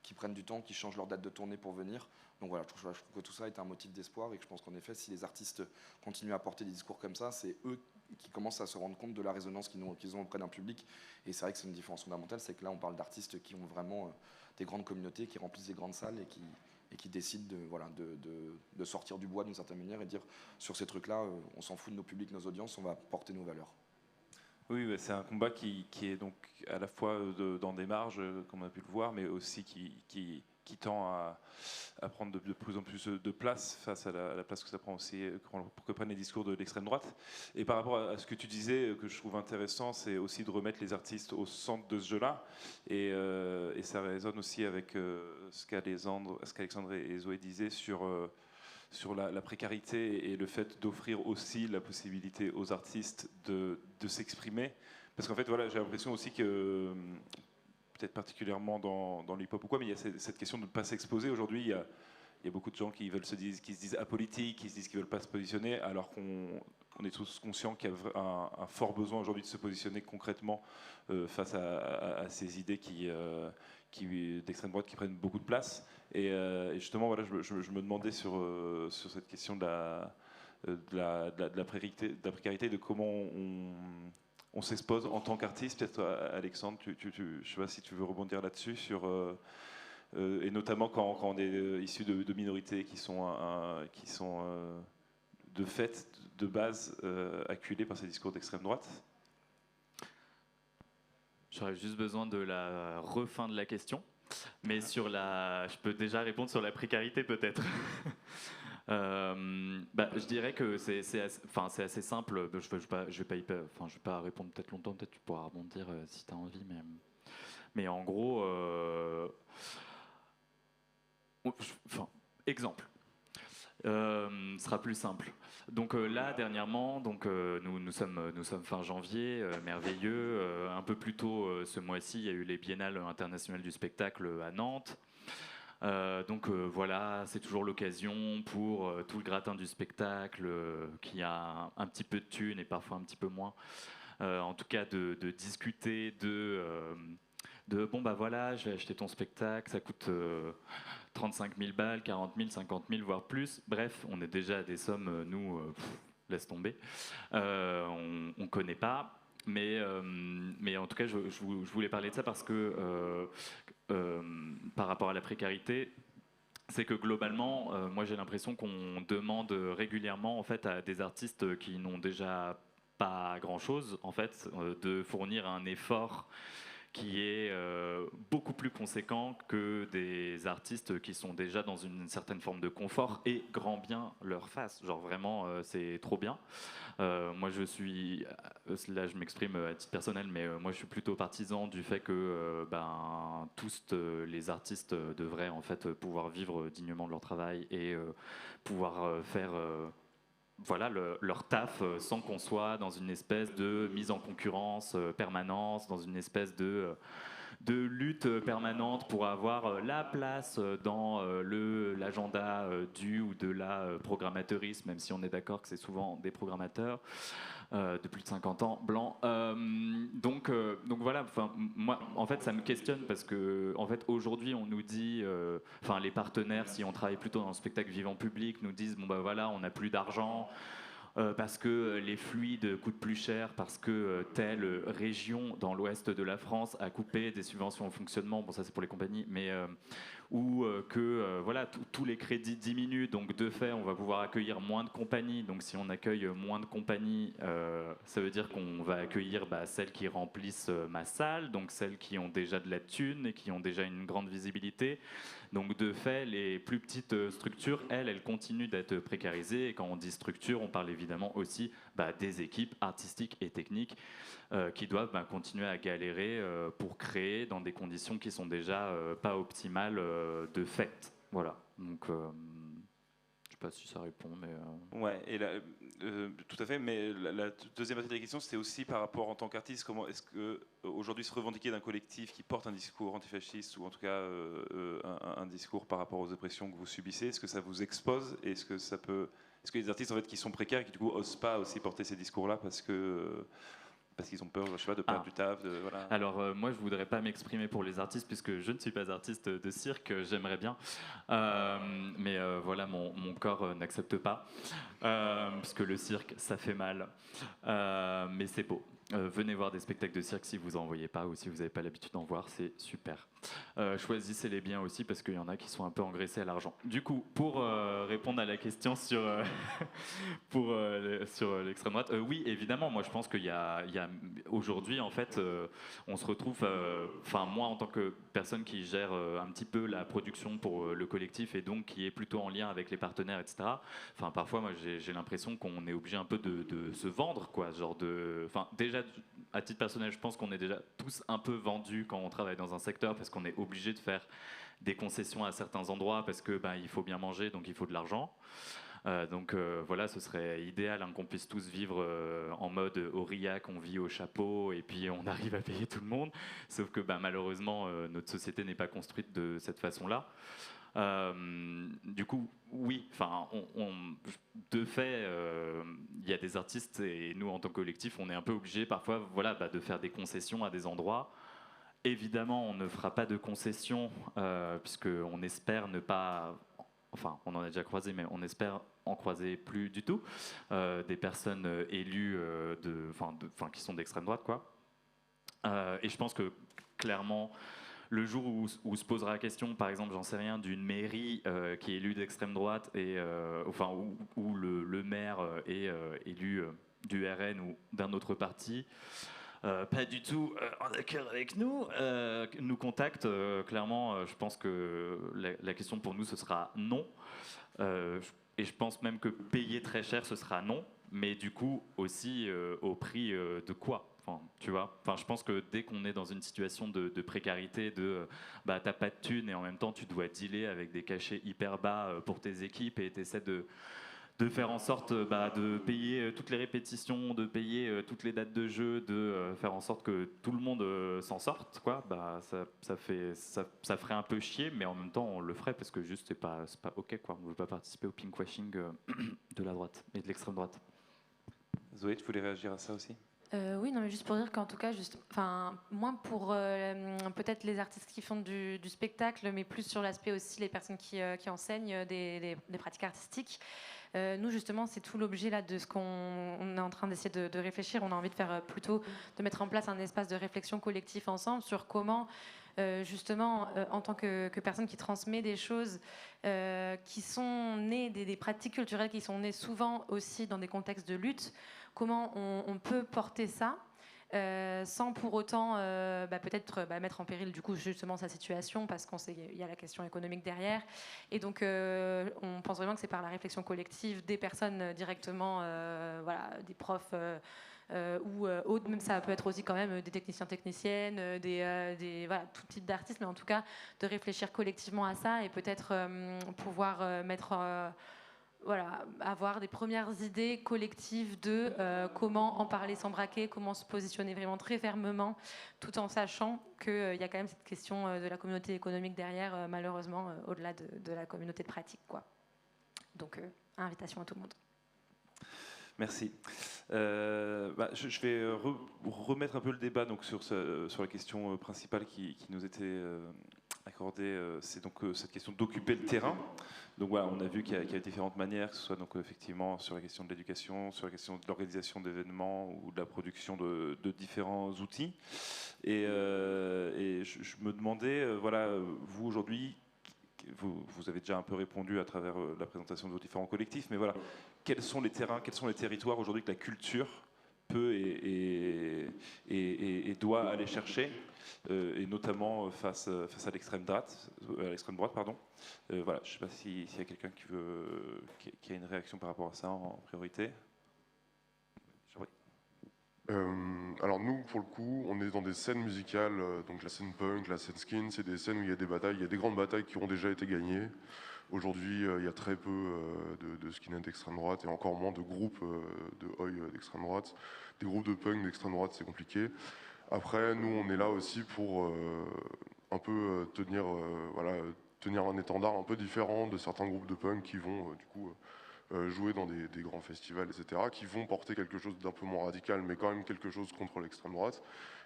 qui prennent du temps, qui changent leur date de tournée pour venir. Donc voilà, je trouve que tout ça est un motif d'espoir. Et que je pense qu'en effet, si les artistes continuent à porter des discours comme ça, c'est eux qui commencent à se rendre compte de la résonance qu'ils ont auprès d'un public. Et c'est vrai que c'est une différence fondamentale. C'est que là, on parle d'artistes qui ont vraiment... des grandes communautés qui remplissent des grandes salles et qui décident de sortir du bois d'une certaine manière et dire sur ces trucs-là, on s'en fout de nos publics, nos audiences, on va porter nos valeurs. Oui, c'est un combat qui est donc à la fois dans des marges, comme on a pu le voir, mais aussi qui tend à prendre de plus en plus de place face à la place que ça prend aussi, que prennent les discours de l'extrême droite. Et par rapport à ce que tu disais, que je trouve intéressant, c'est aussi de remettre les artistes au centre de ce jeu-là. Et ça résonne aussi avec ce qu'Alexandre et Zoé disaient sur la précarité et le fait d'offrir aussi la possibilité aux artistes de s'exprimer. Parce qu'en fait, voilà, j'ai l'impression aussi que, peut-être particulièrement dans le hip-hop ou quoi, mais il y a cette question de ne pas s'exposer. Aujourd'hui, il y a beaucoup de gens qui se disent apolitiques, qui se disent qu'ils ne veulent pas se positionner, alors qu'on est tous conscients qu'il y a un fort besoin aujourd'hui de se positionner concrètement face à ces idées d'extrême droite qui prennent beaucoup de place. Et justement, voilà, je me demandais sur cette question de la précarité, de comment on s'expose en tant qu'artiste. Peut-être Alexandre, je ne sais pas si tu veux rebondir là-dessus, et notamment quand on est issu de minorités qui sont de fait, de base, acculées par ces discours d'extrême droite. J'aurais juste besoin de la refin de la question, mais je peux déjà répondre sur la précarité peut-être. Je dirais que c'est assez simple. Je vais pas répondre peut-être longtemps, peut-être tu pourras rebondir si tu as envie, mais en gros, exemple. Sera plus simple. Donc là, dernièrement, nous sommes fin janvier, merveilleux. Un peu plus tôt ce mois-ci, il y a eu les Biennales internationales du spectacle à Nantes. Voilà, c'est toujours l'occasion pour tout le gratin du spectacle qui a un petit peu de thunes et parfois un petit peu moins. En tout cas, de discuter bon bah voilà, je vais acheter ton spectacle, ça coûte 35 000 balles, 40 000, 50 000, voire plus. Bref, on est déjà à des sommes, laisse tomber. On connaît pas. Mais en tout cas, je voulais parler de ça parce que par rapport à la précarité, c'est que globalement, moi j'ai l'impression qu'on demande régulièrement en fait à des artistes qui n'ont déjà pas grand-chose en fait de fournir un effort qui est beaucoup plus conséquent que des artistes qui sont déjà dans une certaine forme de confort et grand bien leur face. Genre vraiment, c'est trop bien. Moi, là je m'exprime à titre personnel, mais moi je suis plutôt partisan du fait que tous les artistes devraient en fait pouvoir vivre dignement de leur travail et pouvoir faire voilà, leur taf sans qu'on soit dans une espèce de mise en concurrence permanente, dans une espèce de lutte permanente pour avoir la place dans l'agenda du ou de la programmateuriste, même si on est d'accord que c'est souvent des programmateurs de plus de 50 ans, blancs. Donc voilà, moi, en fait, ça me questionne parce que, en fait, aujourd'hui, on nous dit, les partenaires, si on travaille plutôt dans le spectacle vivant public, nous disent, bon, bah voilà, on n'a plus d'argent. Parce que les fluides coûtent plus cher, parce que telle région dans l'ouest de la France a coupé des subventions au fonctionnement, bon ça c'est pour les compagnies, mais ou que voilà, tous les crédits diminuent, donc de fait on va pouvoir accueillir moins de compagnies, donc si on accueille moins de compagnies, ça veut dire qu'on va accueillir celles qui remplissent ma salle, donc celles qui ont déjà de la thune et qui ont déjà une grande visibilité. Donc de fait, les plus petites structures, elles continuent d'être précarisées. Et quand on dit structure, on parle évidemment aussi des équipes artistiques et techniques qui doivent continuer à galérer pour créer dans des conditions qui sont déjà pas optimales de fait. Voilà. Donc je sais pas si ça répond, mais ouais. Et tout à fait. Mais la deuxième partie de la question, c'était aussi par rapport en tant qu'artiste, comment est-ce que aujourd'hui se revendiquer d'un collectif qui porte un discours antifasciste ou en tout cas un discours par rapport aux oppressions que vous subissez, est-ce que ça vous expose et est-ce que les artistes en fait qui sont précaires et qui du coup osent pas aussi porter ces discours-là parce qu'ils ont peur, je sais pas, de perdre du taf, voilà. Alors moi je voudrais pas m'exprimer pour les artistes puisque je ne suis pas artiste de cirque, j'aimerais bien, mais voilà mon corps n'accepte pas, parce que le cirque ça fait mal, mais c'est beau. Venez voir des spectacles de cirque si vous en voyez pas ou si vous n'avez pas l'habitude d'en voir, c'est super. Choisissez les biens aussi parce qu'il y en a qui sont un peu engraissés à l'argent. Du coup, pour répondre à la question sur sur l'extrême droite, oui, évidemment, moi je pense qu'il y a aujourd'hui en fait, on se retrouve, moi en tant que personne qui gère un petit peu la production pour le collectif et donc qui est plutôt en lien avec les partenaires, etc. Parfois, moi j'ai l'impression qu'on est obligé un peu de se vendre, quoi, déjà à titre personnel, je pense qu'on est déjà tous un peu vendus quand on travaille dans un secteur parce qu'on est obligé de faire des concessions à certains endroits parce que il faut bien manger, donc il faut de l'argent. Voilà, ce serait idéal qu'on puisse tous vivre en mode Aurillac, on vit au chapeau et puis on arrive à payer tout le monde. Sauf que malheureusement, notre société n'est pas construite de cette façon-là. Du coup, oui, de fait, il y a des artistes et nous, en tant que collectif, on est un peu obligés parfois de faire des concessions à des endroits. Évidemment, on ne fera pas de concessions puisqu'on espère ne pas... on en a déjà croisé, mais on espère en croiser plus du tout. Des personnes élues qui sont d'extrême droite, quoi. Et je pense que, clairement... Le jour où se posera la question, par exemple, j'en sais rien, d'une mairie qui est élue d'extrême droite et où le maire est élu du RN ou d'un autre parti, pas du tout en accord avec nous, nous contacte. Clairement, je pense que la question pour nous, ce sera non. Et je pense même que payer très cher, ce sera non. Mais du coup, aussi au prix de quoi ? Tu vois, je pense que dès qu'on est dans une situation de précarité, t'as pas de thunes et en même temps tu dois dealer avec des cachets hyper bas pour tes équipes et t'essaies de faire en sorte de payer toutes les répétitions, de payer toutes les dates de jeu, de faire en sorte que tout le monde s'en sorte, quoi. Ça ferait un peu chier, mais en même temps on le ferait parce que juste c'est pas ok, quoi. On veut pas participer au pinkwashing de la droite et de l'extrême droite. Zoé, tu voulais réagir à ça aussi ? Oui, non, mais juste pour dire qu'en tout cas, moins pour peut-être les artistes qui font du spectacle, mais plus sur l'aspect aussi les personnes qui enseignent des pratiques artistiques. Nous, justement, c'est tout l'objet là de ce qu'on est en train d'essayer de réfléchir. On a envie de faire plutôt de mettre en place un espace de réflexion collectif ensemble sur comment, justement, en tant que personne qui transmet des choses qui sont nées des pratiques culturelles qui sont nées souvent aussi dans des contextes de lutte, comment on peut porter ça sans pour autant peut-être mettre en péril du coup justement sa situation parce qu'on sait qu'il y a la question économique derrière et donc on pense vraiment que c'est par la réflexion collective des personnes directement des profs ou autres, même ça peut être aussi quand même des techniciennes, tout type d'artistes, mais en tout cas de réfléchir collectivement à ça et peut-être pouvoir mettre voilà, avoir des premières idées collectives de comment en parler sans braquer, comment se positionner vraiment très fermement, tout en sachant qu'il y a quand même cette question de la communauté économique derrière, malheureusement, au-delà de la communauté de pratique, quoi. Donc, invitation à tout le monde. Merci. Je vais remettre un peu le débat donc, sur la question principale qui nous était accordée. C'est donc cette question d'occuper le terrain. Donc voilà, on a vu qu'il y a différentes manières, que ce soit donc, effectivement sur la question de l'éducation, sur la question de l'organisation d'événements ou de la production de différents outils. Et je me demandais, voilà, vous aujourd'hui, vous avez déjà un peu répondu à travers la présentation de vos différents collectifs, mais voilà, quels sont les terrains, quels sont les territoires aujourd'hui que la culture peut et doit aller chercher, et notamment face à l'extrême droite, pardon. Voilà, je ne sais pas s'il y a quelqu'un qui a une réaction par rapport à ça en priorité. Alors nous, pour le coup, on est dans des scènes musicales, donc la scène punk, la scène skin, c'est des scènes où il y a des batailles, il y a des grandes batailles qui ont déjà été gagnées. Aujourd'hui, il y a très peu de skinhead d'extrême droite et encore moins de groupes de oi d'extrême droite. Des groupes de punk d'extrême droite, c'est compliqué. Après, nous, on est là aussi pour un peu tenir un étendard un peu différent de certains groupes de punk qui vont du coup jouer dans des grands festivals, etc., qui vont porter quelque chose d'un peu moins radical, mais quand même quelque chose contre l'extrême droite.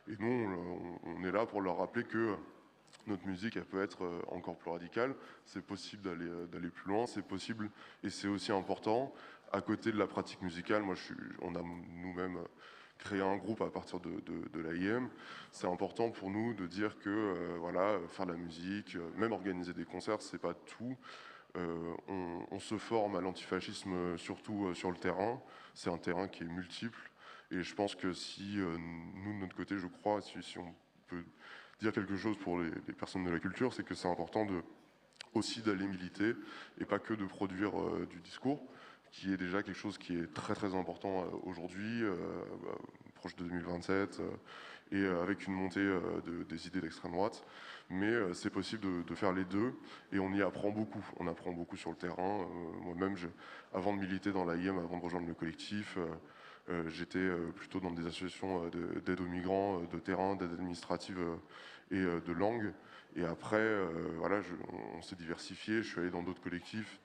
Et nous, on est là pour leur rappeler que notre musique, elle peut être encore plus radicale. C'est possible d'aller plus loin, c'est possible, et c'est aussi important. À côté de la pratique musicale, on a nous-mêmes créé un groupe à partir de l'AIM. C'est important pour nous de dire que voilà, faire de la musique, même organiser des concerts, c'est pas tout. On se forme à l'antifascisme surtout sur le terrain. C'est un terrain qui est multiple. Et je pense que si nous, de notre côté, je crois, si on peut dire quelque chose pour les personnes de la culture, c'est que c'est important aussi d'aller militer et pas que de produire du discours, qui est déjà quelque chose qui est très très important aujourd'hui, proche de 2027, et avec une montée des idées d'extrême droite. Mais c'est possible de faire les deux, et on y apprend beaucoup. On apprend beaucoup sur le terrain. Moi-même, avant de militer dans l'AIM, avant de rejoindre le collectif, j'étais plutôt dans des associations d'aide aux migrants, de terrain, d'aide administrative et de langue. Et après, voilà, on s'est diversifié. Je suis allé dans d'autres collectifs.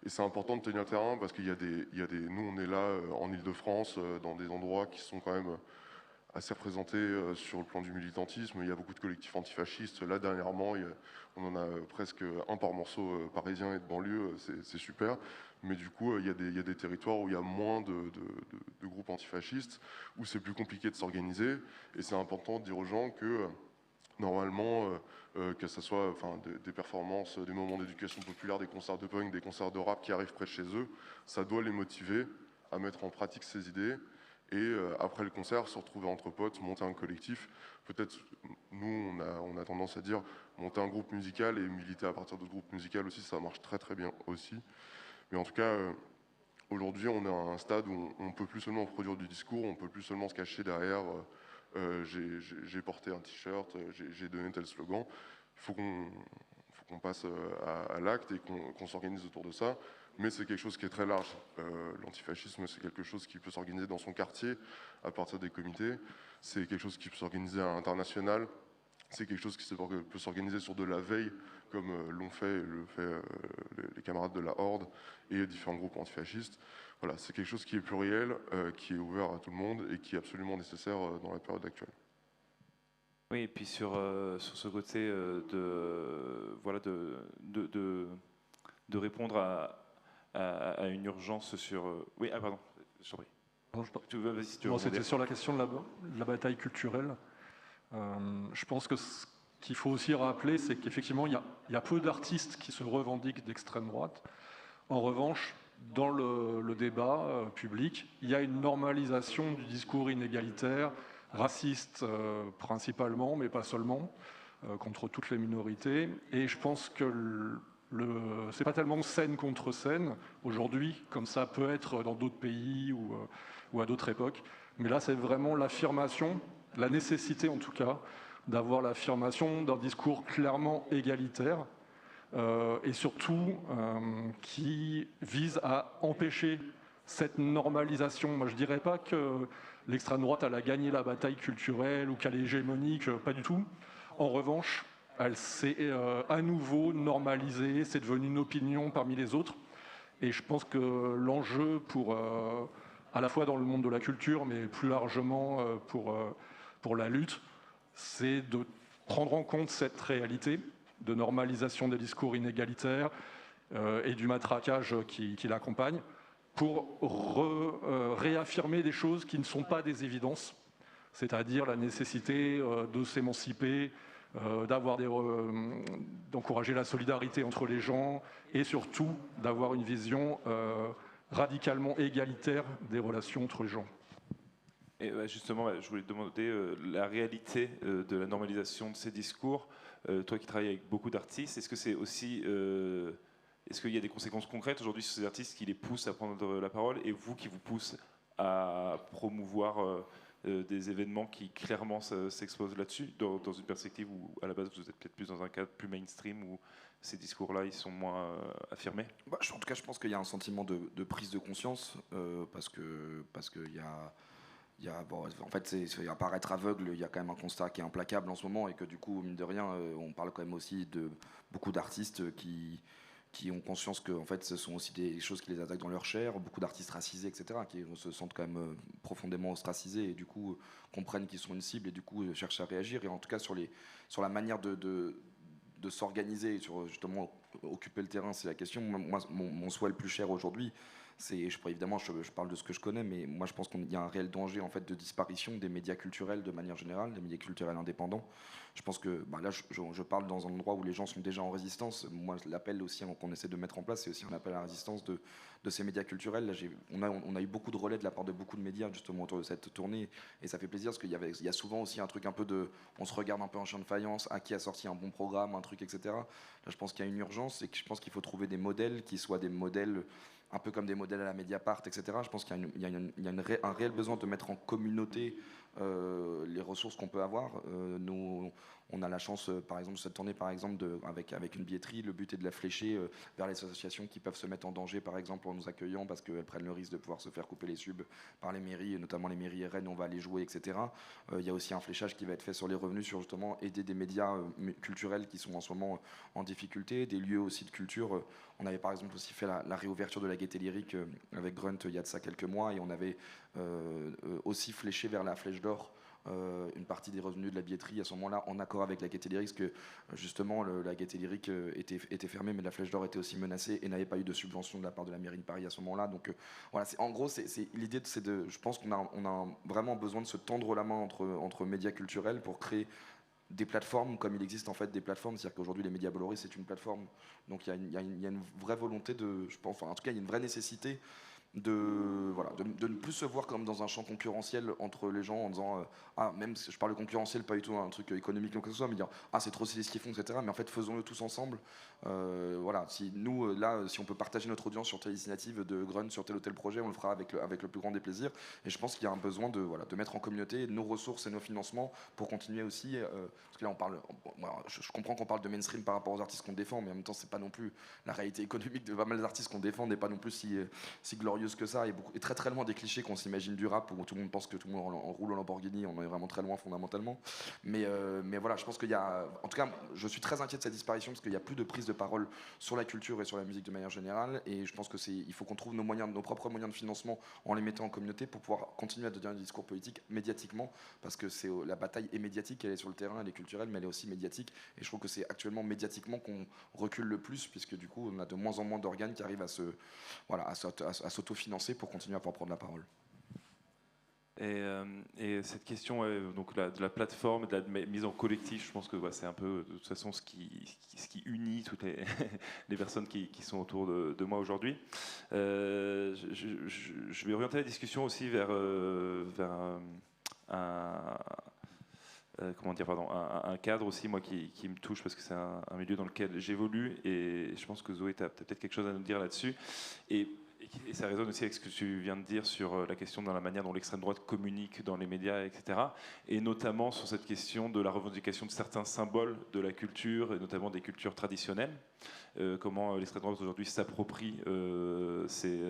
Et c'est important de tenir le terrain parce qu'il y a des. Nous, on est là en Ile-de-France, dans des endroits qui sont quand même assez représentés sur le plan du militantisme. Il y a beaucoup de collectifs antifascistes. Là, dernièrement, on en a presque un par morceau parisien et de banlieue. C'est super. Mais du coup, il y a des territoires où il y a moins de groupes antifascistes, où c'est plus compliqué de s'organiser. Et c'est important de dire aux gens que normalement, que ce soit des performances, des moments d'éducation populaire, des concerts de punk, des concerts de rap qui arrivent près de chez eux, ça doit les motiver à mettre en pratique ces idées. Et après le concert, se retrouver entre potes, monter un collectif. Peut-être, nous, on a tendance à dire monter un groupe musical et militer à partir de ce groupe musical aussi, ça marche très très bien aussi. Mais en tout cas, aujourd'hui, on est à un stade où on ne peut plus seulement produire du discours, on ne peut plus seulement se cacher derrière j'ai porté un t-shirt, j'ai donné tel slogan. Il faut qu'on passe à l'acte et qu'on s'organise autour de ça. Mais c'est quelque chose qui est très large. L'antifascisme, c'est quelque chose qui peut s'organiser dans son quartier à partir des comités. C'est quelque chose qui peut s'organiser à l'international. C'est quelque chose qui peut s'organiser sur de la veille, comme le fait les camarades de la Horde et différents groupes antifascistes. Voilà, c'est quelque chose qui est pluriel, qui est ouvert à tout le monde et qui est absolument nécessaire dans la période actuelle. Oui, et puis sur ce côté de répondre à une urgence sur... Oui, pardon, je t'en prie. C'était sur la question de la bataille culturelle. Je pense que ce qu'il faut aussi rappeler, c'est qu'effectivement, il y a peu d'artistes qui se revendiquent d'extrême droite. En revanche, dans le débat public, il y a une normalisation du discours inégalitaire, raciste principalement, mais pas seulement, contre toutes les minorités. Et je pense que c'est pas tellement scène contre scène aujourd'hui, comme ça peut être dans d'autres pays ou à d'autres époques. Mais là, c'est vraiment l'affirmation, la nécessité en tout cas, d'avoir l'affirmation d'un discours clairement égalitaire, et surtout qui vise à empêcher cette normalisation. Moi, je ne dirais pas que l'extrême droite elle a gagné la bataille culturelle ou qu'elle est hégémonique, pas du tout. En revanche, elle s'est à nouveau normalisée, c'est devenu une opinion parmi les autres. Et je pense que l'enjeu pour, à la fois dans le monde de la culture, mais plus largement pour la lutte, c'est de prendre en compte cette réalité de normalisation des discours inégalitaires et du matraquage qui l'accompagne, pour réaffirmer des choses qui ne sont pas des évidences, c'est-à-dire la nécessité de s'émanciper, d'encourager la solidarité entre les gens et surtout d'avoir une vision radicalement égalitaire des relations entre les gens. Et justement, je voulais te demander la réalité de la normalisation de ces discours. Toi qui travailles avec beaucoup d'artistes, est-ce que c'est aussi... est-ce qu'il y a des conséquences concrètes aujourd'hui sur ces artistes qui les poussent à prendre la parole et vous qui vous poussent à promouvoir des événements qui clairement s'exposent là-dessus, dans une perspective où à la base vous êtes peut-être plus dans un cadre plus mainstream où ces discours-là ils sont moins affirmés? En tout cas, je pense qu'il y a un sentiment de prise de conscience parce que bon, en fait, c'est à paraître aveugle, il y a quand même un constat qui est implacable en ce moment et que du coup, mine de rien, on parle quand même aussi de beaucoup d'artistes qui ont conscience que en fait, ce sont aussi des choses qui les attaquent dans leur chair, beaucoup d'artistes racisés, etc., qui se sentent quand même profondément ostracisés et du coup comprennent qu'ils sont une cible et du coup cherchent à réagir. Et en tout cas, sur la manière de s'organiser, sur justement occuper le terrain, c'est la question. Moi, mon souhait le plus cher aujourd'hui, évidemment, je parle de ce que je connais, mais moi je pense qu'il y a un réel danger en fait de disparition des médias culturels de manière générale, des médias culturels indépendants. Je pense que là, je parle dans un endroit où les gens sont déjà en résistance. Moi, l'appel aussi qu'on essaie de mettre en place, c'est aussi un appel à la résistance de ces médias culturels. Là, on a eu beaucoup de relais de la part de beaucoup de médias justement autour de cette tournée, et ça fait plaisir parce qu'il y a souvent aussi un truc un peu on se regarde un peu en chien de faïence, à qui a sorti un bon programme, un truc, etc. Là, je pense qu'il y a une urgence et que je pense qu'il faut trouver des modèles qui soient des modèles un peu comme des modèles à la Mediapart, etc. Je pense qu'il y a un réel besoin de mettre en communauté les ressources qu'on peut avoir. Nous, on a la chance, par exemple, cette tournée, par exemple, avec une billetterie, le but est de la flécher vers les associations qui peuvent se mettre en danger, par exemple, en nous accueillant, parce qu'elles prennent le risque de pouvoir se faire couper les subs par les mairies, notamment les mairies RN, on va aller jouer, etc. Il y a aussi un fléchage qui va être fait sur les revenus, sur justement aider des médias culturels qui sont en ce moment en difficulté, des lieux aussi de culture. On avait par exemple aussi fait la réouverture de la Gaîté Lyrique avec Grunt il y a de ça quelques mois, et on avait aussi fléché vers la Flèche d'Or une partie des revenus de la billetterie à ce moment-là, en accord avec la Gaîté Lyrique, parce que justement la Gaîté Lyrique était fermée, mais la Flèche d'Or était aussi menacée et n'avait pas eu de subvention de la part de la mairie de Paris à ce moment-là. Donc voilà, en gros, l'idée, je pense qu'on a vraiment besoin de se tendre la main entre médias culturels pour créer des plateformes, comme il existe en fait des plateformes, c'est-à-dire qu'aujourd'hui les médias Bolloré c'est une plateforme, donc il y a une vraie volonté je pense, en tout cas il y a une vraie nécessité de ne plus se voir comme dans un champ concurrentiel entre les gens en disant même si je parle de concurrentiel, pas du tout un truc économique ou quoi que ce soit, mais dire c'est trop stylé ce qu'ils font, etc. Mais en fait faisons-le tous ensemble. Si nous si on peut partager notre audience sur telle initiative de Grunt sur tel ou tel projet, on le fera avec le plus grand des plaisirs. Et je pense qu'il y a un besoin de mettre en communauté nos ressources et nos financements pour continuer aussi. Parce que là on parle, je comprends qu'on parle de mainstream par rapport aux artistes qu'on défend, mais en même temps c'est pas non plus la réalité économique de pas mal d'artistes qu'on défend n'est pas non plus si glorieuse que ça, et très très loin des clichés qu'on s'imagine du rap où tout le monde pense que tout le monde roule en Lamborghini. On en est vraiment très loin fondamentalement, mais voilà, je pense qu'il y a, en tout cas je suis très inquiet de cette disparition parce qu'il n'y a plus de prise de parole sur la culture et sur la musique de manière générale, et je pense que il faut qu'on trouve nos propres moyens de financement en les mettant en communauté pour pouvoir continuer à donner des discours politiques médiatiquement, parce que la bataille est médiatique, elle est sur le terrain, elle est culturelle, mais elle est aussi médiatique, et je trouve que c'est actuellement médiatiquement qu'on recule le plus, puisque du coup on a de moins en moins d'organes qui arrivent à s'autofinancer pour continuer à pouvoir prendre la parole. Et cette question donc de la plateforme, de la mise en collectif, je pense que c'est un peu de toute façon ce qui unit toutes les personnes qui sont autour de moi aujourd'hui. Je vais orienter la discussion aussi vers un cadre aussi, moi, qui me touche, parce que c'est un milieu dans lequel j'évolue, et je pense que Zoé, tu as peut-être quelque chose à nous dire là-dessus, et et ça résonne aussi avec ce que tu viens de dire sur la question de la manière dont l'extrême droite communique dans les médias, etc. Et notamment sur cette question de la revendication de certains symboles de la culture, et notamment des cultures traditionnelles. Comment l'extrême droite aujourd'hui s'approprie ces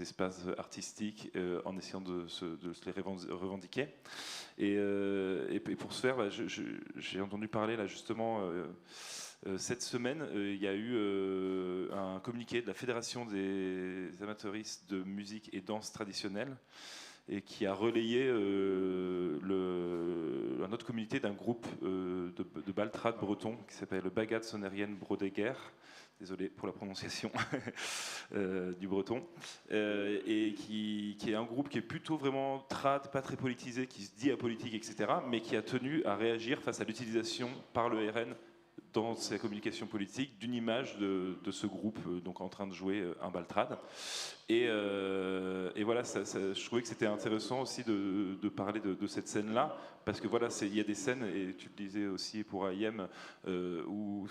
espaces artistiques en essayant de se les revendiquer. Et pour ce faire, j'ai entendu parler là justement cette semaine, il y a eu un communiqué de la Fédération des amateuristes de musique et danse traditionnelle et qui a relayé un autre communiqué d'un groupe de baltrades bretons qui s'appelle le Bagad Sonérienne Brodéguer. Désolé pour la prononciation du breton, et qui est un groupe qui est plutôt vraiment trad, pas très politisé, qui se dit apolitique, etc., mais qui a tenu à réagir face à l'utilisation par le RN dans sa communication politique d'une image de ce groupe donc en train de jouer un baltrad. Et voilà, je trouvais que c'était intéressant aussi de parler de cette scène-là, parce que voilà, il y a des scènes, et tu le disais aussi pour AIM, où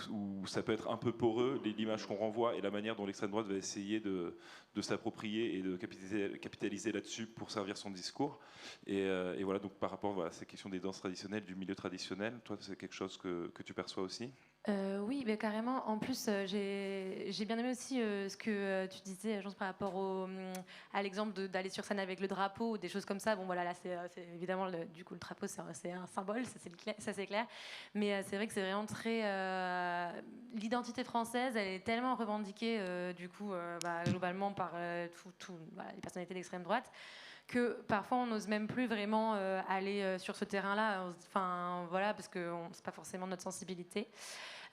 ça peut être un peu poreux, l'image qu'on renvoie et la manière dont l'extrême droite va essayer de s'approprier et de capitaliser là-dessus pour servir son discours. Et voilà, donc par rapport à ces questions des danses traditionnelles, du milieu traditionnel, toi, c'est quelque chose que tu perçois aussi ? Oui, mais carrément. En plus, j'ai bien aimé aussi ce que tu disais, je pense, par rapport à l'exemple d'aller sur scène avec le drapeau ou des choses comme ça. Bon, voilà, là, c'est évidemment, du coup, le drapeau, c'est un symbole, ça c'est clair. Mais c'est vrai que c'est vraiment très... l'identité française, elle est tellement revendiquée, du coup, globalement, par les personnalités d'extrême droite, que parfois on n'ose même plus vraiment aller sur ce terrain-là, enfin voilà, parce que c'est pas forcément notre sensibilité.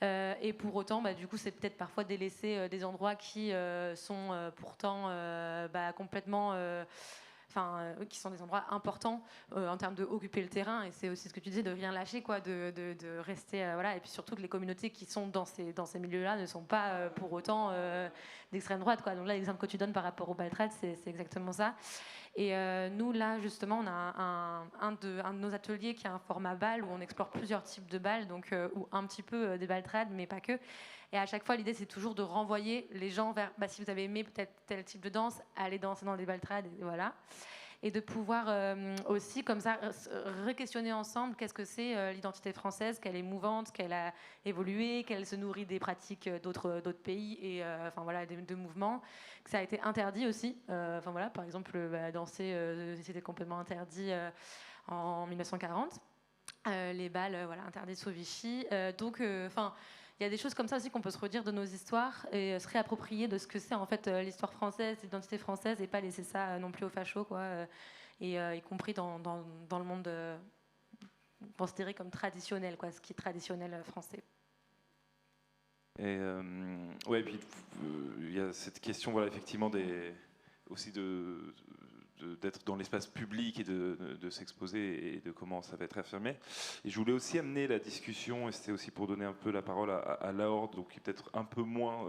Et pour autant, du coup, c'est peut-être parfois délaisser des endroits qui sont pourtant complètement, qui sont des endroits importants en termes de occuper le terrain. Et c'est aussi ce que tu disais, de rien lâcher, quoi, de rester, voilà. Et puis surtout que les communautés qui sont dans ces milieux-là ne sont pas pour autant d'extrême droite, quoi. Donc là, l'exemple que tu donnes par rapport au baltrad, c'est exactement ça. Et nous, là, justement, on a un de nos ateliers qui a un format bal où on explore plusieurs types de balles, donc, ou un petit peu des baltrades, mais pas que. Et à chaque fois, l'idée, c'est toujours de renvoyer les gens vers, si vous avez aimé peut-être tel type de danse, allez danser dans des baltrades, et voilà. Et de pouvoir aussi, comme ça, re-questionner ensemble qu'est-ce que c'est l'identité française, qu'elle est mouvante, qu'elle a évolué, qu'elle se nourrit des pratiques d'autres pays et voilà, de mouvements, que ça a été interdit aussi. Voilà, par exemple, danser, c'était complètement interdit en 1940. Les bals, voilà, interdits sous Vichy. Donc, il y a des choses comme ça aussi qu'on peut se redire de nos histoires et se réapproprier de ce que c'est en fait l'histoire française, l'identité française, et pas laisser ça non plus aux fachos, quoi, y compris dans le monde considéré comme traditionnel, quoi, ce qui est traditionnel français. Et ouais, puis il y a cette question, voilà, effectivement, aussi d'être dans l'espace public et de s'exposer et de comment ça va être affirmé. Et je voulais aussi amener la discussion, et c'était aussi pour donner un peu la parole à Laure, donc qui est peut-être un peu moins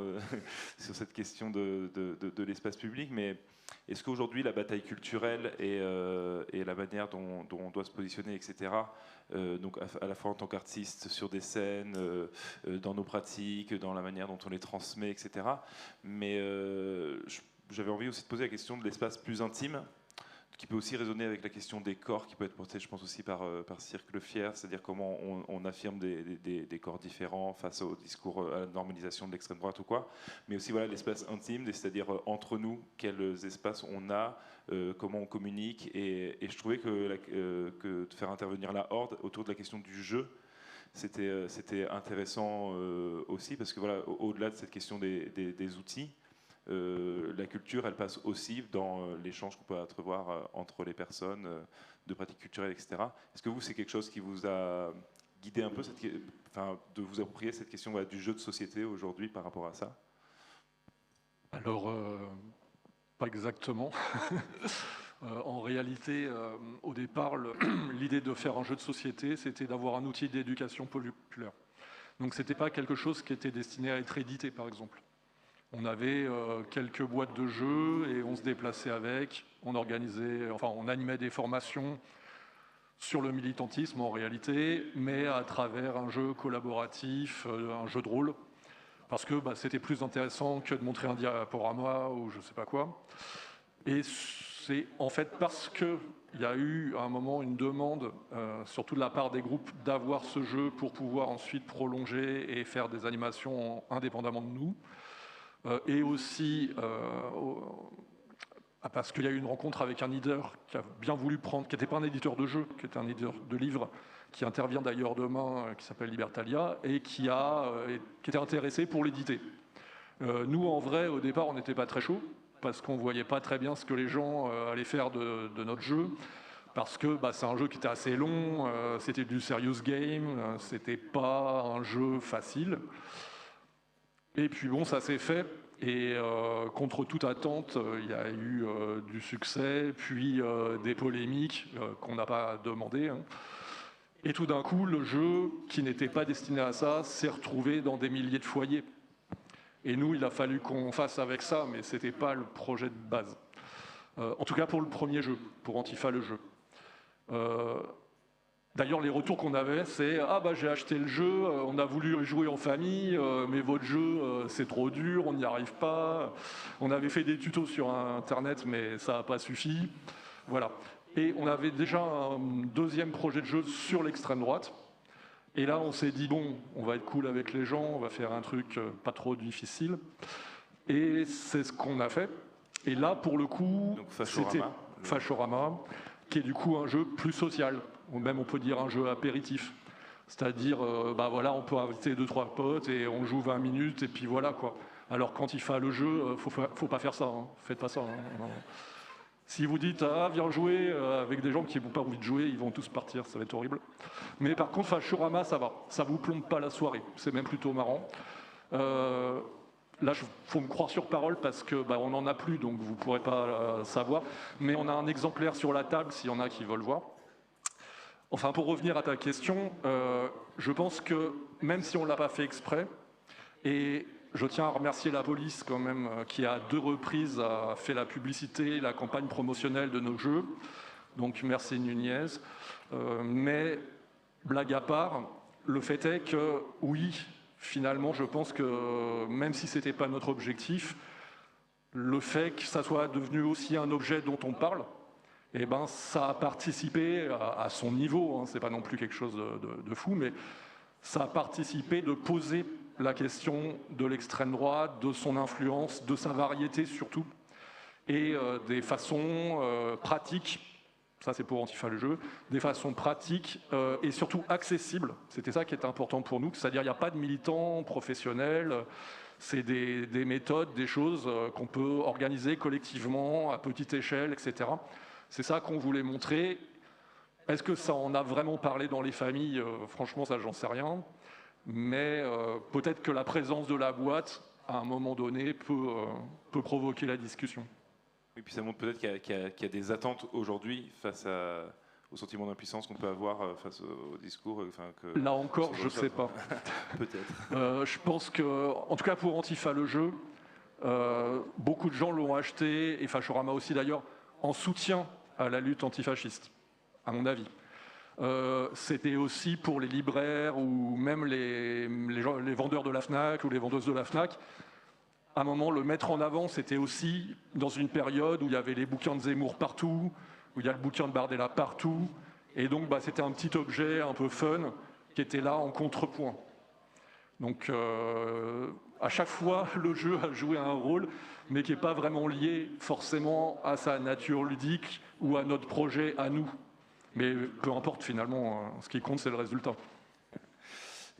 sur cette question de l'espace public, mais est-ce qu'aujourd'hui la bataille culturelle et la manière dont on doit se positionner, etc., donc à la fois en tant qu'artiste sur des scènes, dans nos pratiques, dans la manière dont on les transmet, etc., mais j'avais envie aussi de poser la question de l'espace plus intime, qui peut aussi résonner avec la question des corps, qui peut être portée, je pense, aussi par Cirque Le Fier, c'est-à-dire comment on affirme des corps différents face au discours, à la normalisation de l'extrême droite ou quoi, mais aussi voilà, l'espace intime, c'est-à-dire entre nous, quels espaces on a, comment on communique, et je trouvais que de faire intervenir la Horde autour de la question du jeu, c'était intéressant aussi, parce que voilà, au-delà de cette question des outils, la culture, elle passe aussi dans l'échange qu'on peut entrevoir entre les personnes, de pratiques culturelles, etc. Est-ce que vous, c'est quelque chose qui vous a guidé un peu, de vous approprier cette question du jeu de société aujourd'hui par rapport à ça ? Alors, pas exactement. En réalité, au départ, l'idée de faire un jeu de société, c'était d'avoir un outil d'éducation populaire. Donc, c'était pas quelque chose qui était destiné à être édité, par exemple. On avait quelques boîtes de jeux et on se déplaçait avec, on animait des formations sur le militantisme en réalité, mais à travers un jeu collaboratif, un jeu de rôle, parce que c'était plus intéressant que de montrer un diaporama ou je ne sais pas quoi. Et c'est en fait parce qu'il y a eu à un moment une demande, surtout de la part des groupes, d'avoir ce jeu pour pouvoir ensuite prolonger et faire des animations indépendamment de nous. Et aussi parce qu'il y a eu une rencontre avec un éditeur qui a bien voulu prendre, qui n'était pas un éditeur de jeu, qui était un éditeur de livres, qui intervient d'ailleurs demain, qui s'appelle Libertalia, et qui était intéressé pour l'éditer. Nous, en vrai, au départ, on n'était pas très chaud, parce qu'on ne voyait pas très bien ce que les gens allaient faire de notre jeu, parce que c'est un jeu qui était assez long, c'était du serious game, c'était pas un jeu facile. Et puis bon, ça s'est fait, et contre toute attente, il y a eu du succès, puis des polémiques qu'on n'a pas demandé. Hein. Et tout d'un coup, le jeu, qui n'était pas destiné à ça, s'est retrouvé dans des milliers de foyers. Et nous, il a fallu qu'on fasse avec ça, mais ce n'était pas le projet de base. En tout cas pour le premier jeu, pour Antifa le jeu. D'ailleurs, les retours qu'on avait, c'est « Ah j'ai acheté le jeu, on a voulu jouer en famille, mais votre jeu, c'est trop dur, on n'y arrive pas. On avait fait des tutos sur Internet, mais ça n'a pas suffi. » Voilà. Et on avait déjà un deuxième projet de jeu sur l'extrême droite. Et là, on s'est dit, bon, on va être cool avec les gens, on va faire un truc pas trop difficile. Et c'est ce qu'on a fait. Et là, pour le coup, c'était Fashorama, qui est du coup un jeu plus social, ou même on peut dire un jeu apéritif. C'est-à-dire, voilà, on peut inviter 2-3 potes et on joue 20 minutes et puis voilà quoi. Alors quand il fait le jeu, faut pas faire ça, hein. Faites pas ça. Hein. Si vous dites viens jouer avec des gens qui n'ont pas envie de jouer, ils vont tous partir, ça va être horrible. Mais par contre, Fashorama, ça va, ça vous plombe pas la soirée, c'est même plutôt marrant. Là, il faut me croire sur parole parce que on n'en a plus, donc vous ne pourrez pas savoir. Mais on a un exemplaire sur la table s'il y en a qui veulent voir. Enfin, pour revenir à ta question, je pense que même si on ne l'a pas fait exprès, et je tiens à remercier la police quand même, qui à 2 reprises a fait la publicité, la campagne promotionnelle de nos jeux. Donc merci Nunez. Mais blague à part, le fait est que oui, finalement, je pense que même si ce n'était pas notre objectif, le fait que ça soit devenu aussi un objet dont on parle, ça a participé à son niveau, hein, c'est pas non plus quelque chose de fou, mais ça a participé de poser la question de l'extrême droite, de son influence, de sa variété surtout, et des façons pratiques, ça c'est pour Antifa le jeu, des façons pratiques et surtout accessibles. C'était ça qui était important pour nous, c'est-à-dire il n'y a pas de militants professionnels, c'est des méthodes, des choses qu'on peut organiser collectivement, à petite échelle, etc. C'est ça qu'on voulait montrer. Est-ce que ça en a vraiment parlé dans les familles ? Franchement, ça, j'en sais rien. Mais peut-être que la présence de la boîte, à un moment donné, peut provoquer la discussion. Et puis ça montre peut-être qu'il y a des attentes aujourd'hui face au sentiment d'impuissance qu'on peut avoir face au discours. Là encore, je ne sais pas. Peut-être. Je pense que, en tout cas pour Antifa le jeu, beaucoup de gens l'ont acheté, et Fashorama aussi d'ailleurs, en soutien à la lutte antifasciste, à mon avis. C'était aussi pour les libraires ou même les vendeurs de la FNAC ou les vendeuses de la FNAC. À un moment, le mettre en avant, c'était aussi dans une période où il y avait les bouquins de Zemmour partout, où il y a le bouquin de Bardella partout. Et donc, c'était un petit objet un peu fun qui était là en contrepoint. Donc, à chaque fois, le jeu a joué un rôle, mais qui n'est pas vraiment lié forcément à sa nature ludique ou à notre projet à nous. Mais peu importe finalement, ce qui compte c'est le résultat.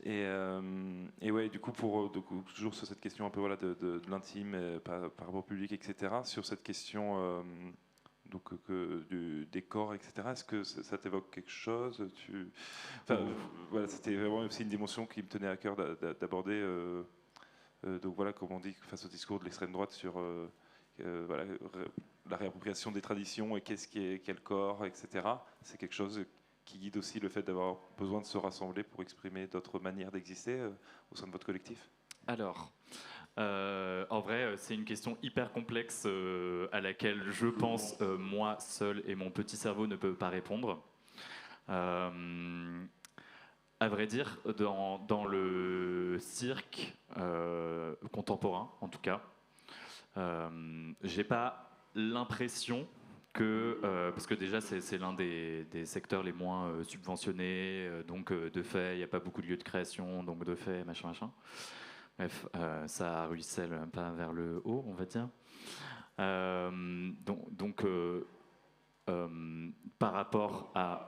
Et ouais, du coup, toujours sur cette question un peu de l'intime par rapport au public, etc. Sur cette question du décor, etc. Est-ce que ça t'évoque quelque chose ? Voilà, c'était vraiment aussi une dimension qui me tenait à cœur d'aborder. Donc voilà, comme on dit, face au discours de l'extrême droite sur la réappropriation des traditions et qu'est-ce qui est quel corps, etc. C'est quelque chose qui guide aussi le fait d'avoir besoin de se rassembler pour exprimer d'autres manières d'exister au sein de votre collectif ? Alors, en vrai, c'est une question hyper complexe à laquelle je pense, moi seul et mon petit cerveau ne peut pas répondre. À vrai dire, dans le cirque, contemporain, en tout cas. J'ai pas l'impression que, parce que déjà c'est l'un des secteurs les moins subventionnés, donc de fait il n'y a pas beaucoup de lieux de création, donc de fait machin. Bref, ça ruisselle pas vers le haut, on va dire. Par rapport à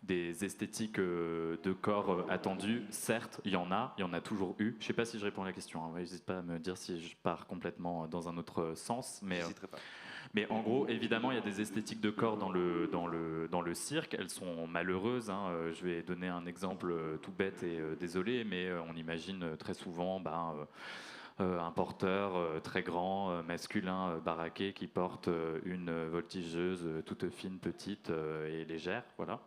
des esthétiques de corps attendus, certes, il y en a toujours eu. Je ne sais pas si je réponds à la question, hein. N'hésite pas à me dire si je pars complètement dans un autre sens. Mais en gros, évidemment, il y a des esthétiques de corps dans le cirque. Elles sont malheureuses, hein. Je vais donner un exemple tout bête et désolé, mais on imagine très souvent un porteur très grand, masculin, baraqué, qui porte une voltigeuse toute fine, petite et légère. Voilà.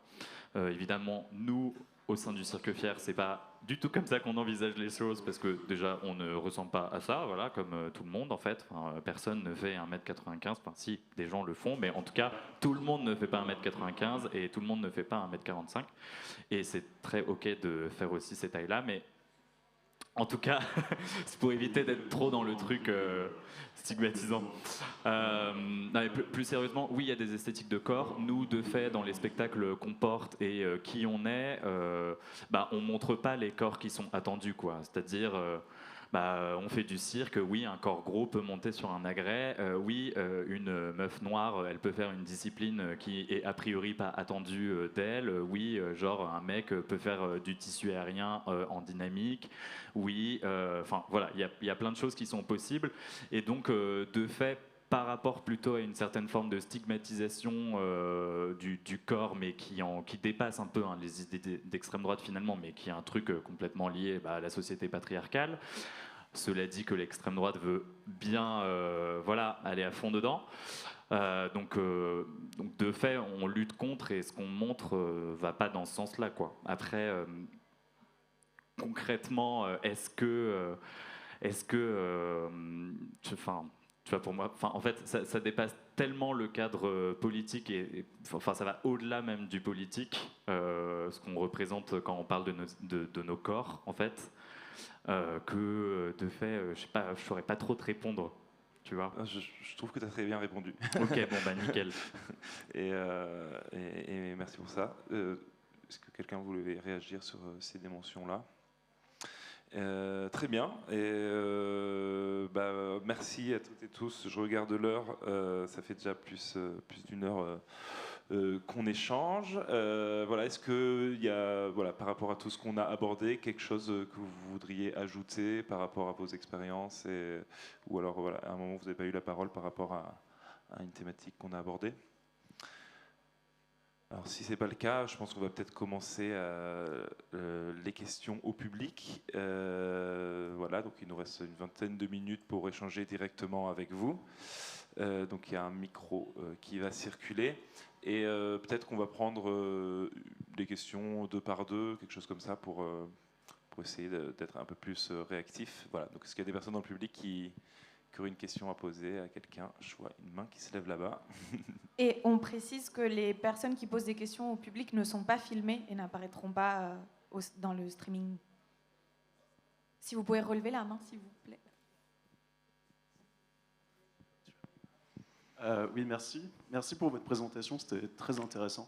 Évidemment, nous, au sein du Cirque Fier, c'est pas du tout comme ça qu'on envisage les choses, parce que déjà, on ne ressemble pas à ça, voilà, comme tout le monde, en fait. Enfin, personne ne fait 1m95, enfin, si, des gens le font, mais en tout cas, tout le monde ne fait pas 1m95 et tout le monde ne fait pas 1m45. Et c'est très OK de faire aussi ces tailles-là, mais en tout cas, c'est pour éviter d'être trop dans le truc stigmatisant. Non, mais plus sérieusement, oui, il y a des esthétiques de corps. Nous, de fait, dans les spectacles qu'on porte et qui on est, on montre pas les corps qui sont attendus, quoi. C'est-à-dire, on fait du cirque. Oui, un corps gros peut monter sur un agrès. Oui, une meuf noire, elle peut faire une discipline qui est a priori pas attendue d'elle. Oui, genre un mec peut faire du tissu aérien en dynamique. Oui, enfin voilà, il y a plein de choses qui sont possibles. Et donc, de fait, par rapport plutôt à une certaine forme de stigmatisation du corps, mais qui dépasse un peu les idées d'extrême droite finalement, mais qui est un truc complètement lié à la société patriarcale. Cela dit que l'extrême droite veut bien aller à fond dedans. Donc de fait, on lutte contre, et ce qu'on montre va pas dans ce sens-là, quoi. Après, concrètement, tu vois, pour moi, en fait, ça dépasse tellement le cadre politique et ça va au-delà même du politique, ce qu'on représente quand on parle de nos corps, en fait, que de fait, je sais pas, je saurais pas trop te répondre, tu vois. Je trouve que tu as très bien répondu. Ok, bon, nickel. et merci pour ça. Est-ce que quelqu'un voulait réagir sur ces dimensions-là? Très bien, et merci à toutes et tous. Je regarde l'heure, ça fait déjà plus d'une heure qu'on échange. Est-ce qu'il y a, par rapport à tout ce qu'on a abordé, quelque chose que vous voudriez ajouter par rapport à vos expériences, ou alors à un moment vous n'avez pas eu la parole par rapport à une thématique qu'on a abordée? Alors, si ce n'est pas le cas, je pense qu'on va peut-être commencer les questions au public. Donc il nous reste une vingtaine de minutes pour échanger directement avec vous. Donc il y a un micro qui va circuler. Et peut-être qu'on va prendre des questions 2 par 2, quelque chose comme ça, pour essayer d'être un peu plus réactif. Voilà. Donc est-ce qu'il y a des personnes dans le public qui auraient une question à poser à quelqu'un? Je vois une main qui se lève là-bas. Et on précise que les personnes qui posent des questions au public ne sont pas filmées et n'apparaîtront pas dans le streaming. Si vous pouvez relever la main, s'il vous plaît. Oui, merci. Merci pour votre présentation, c'était très intéressant.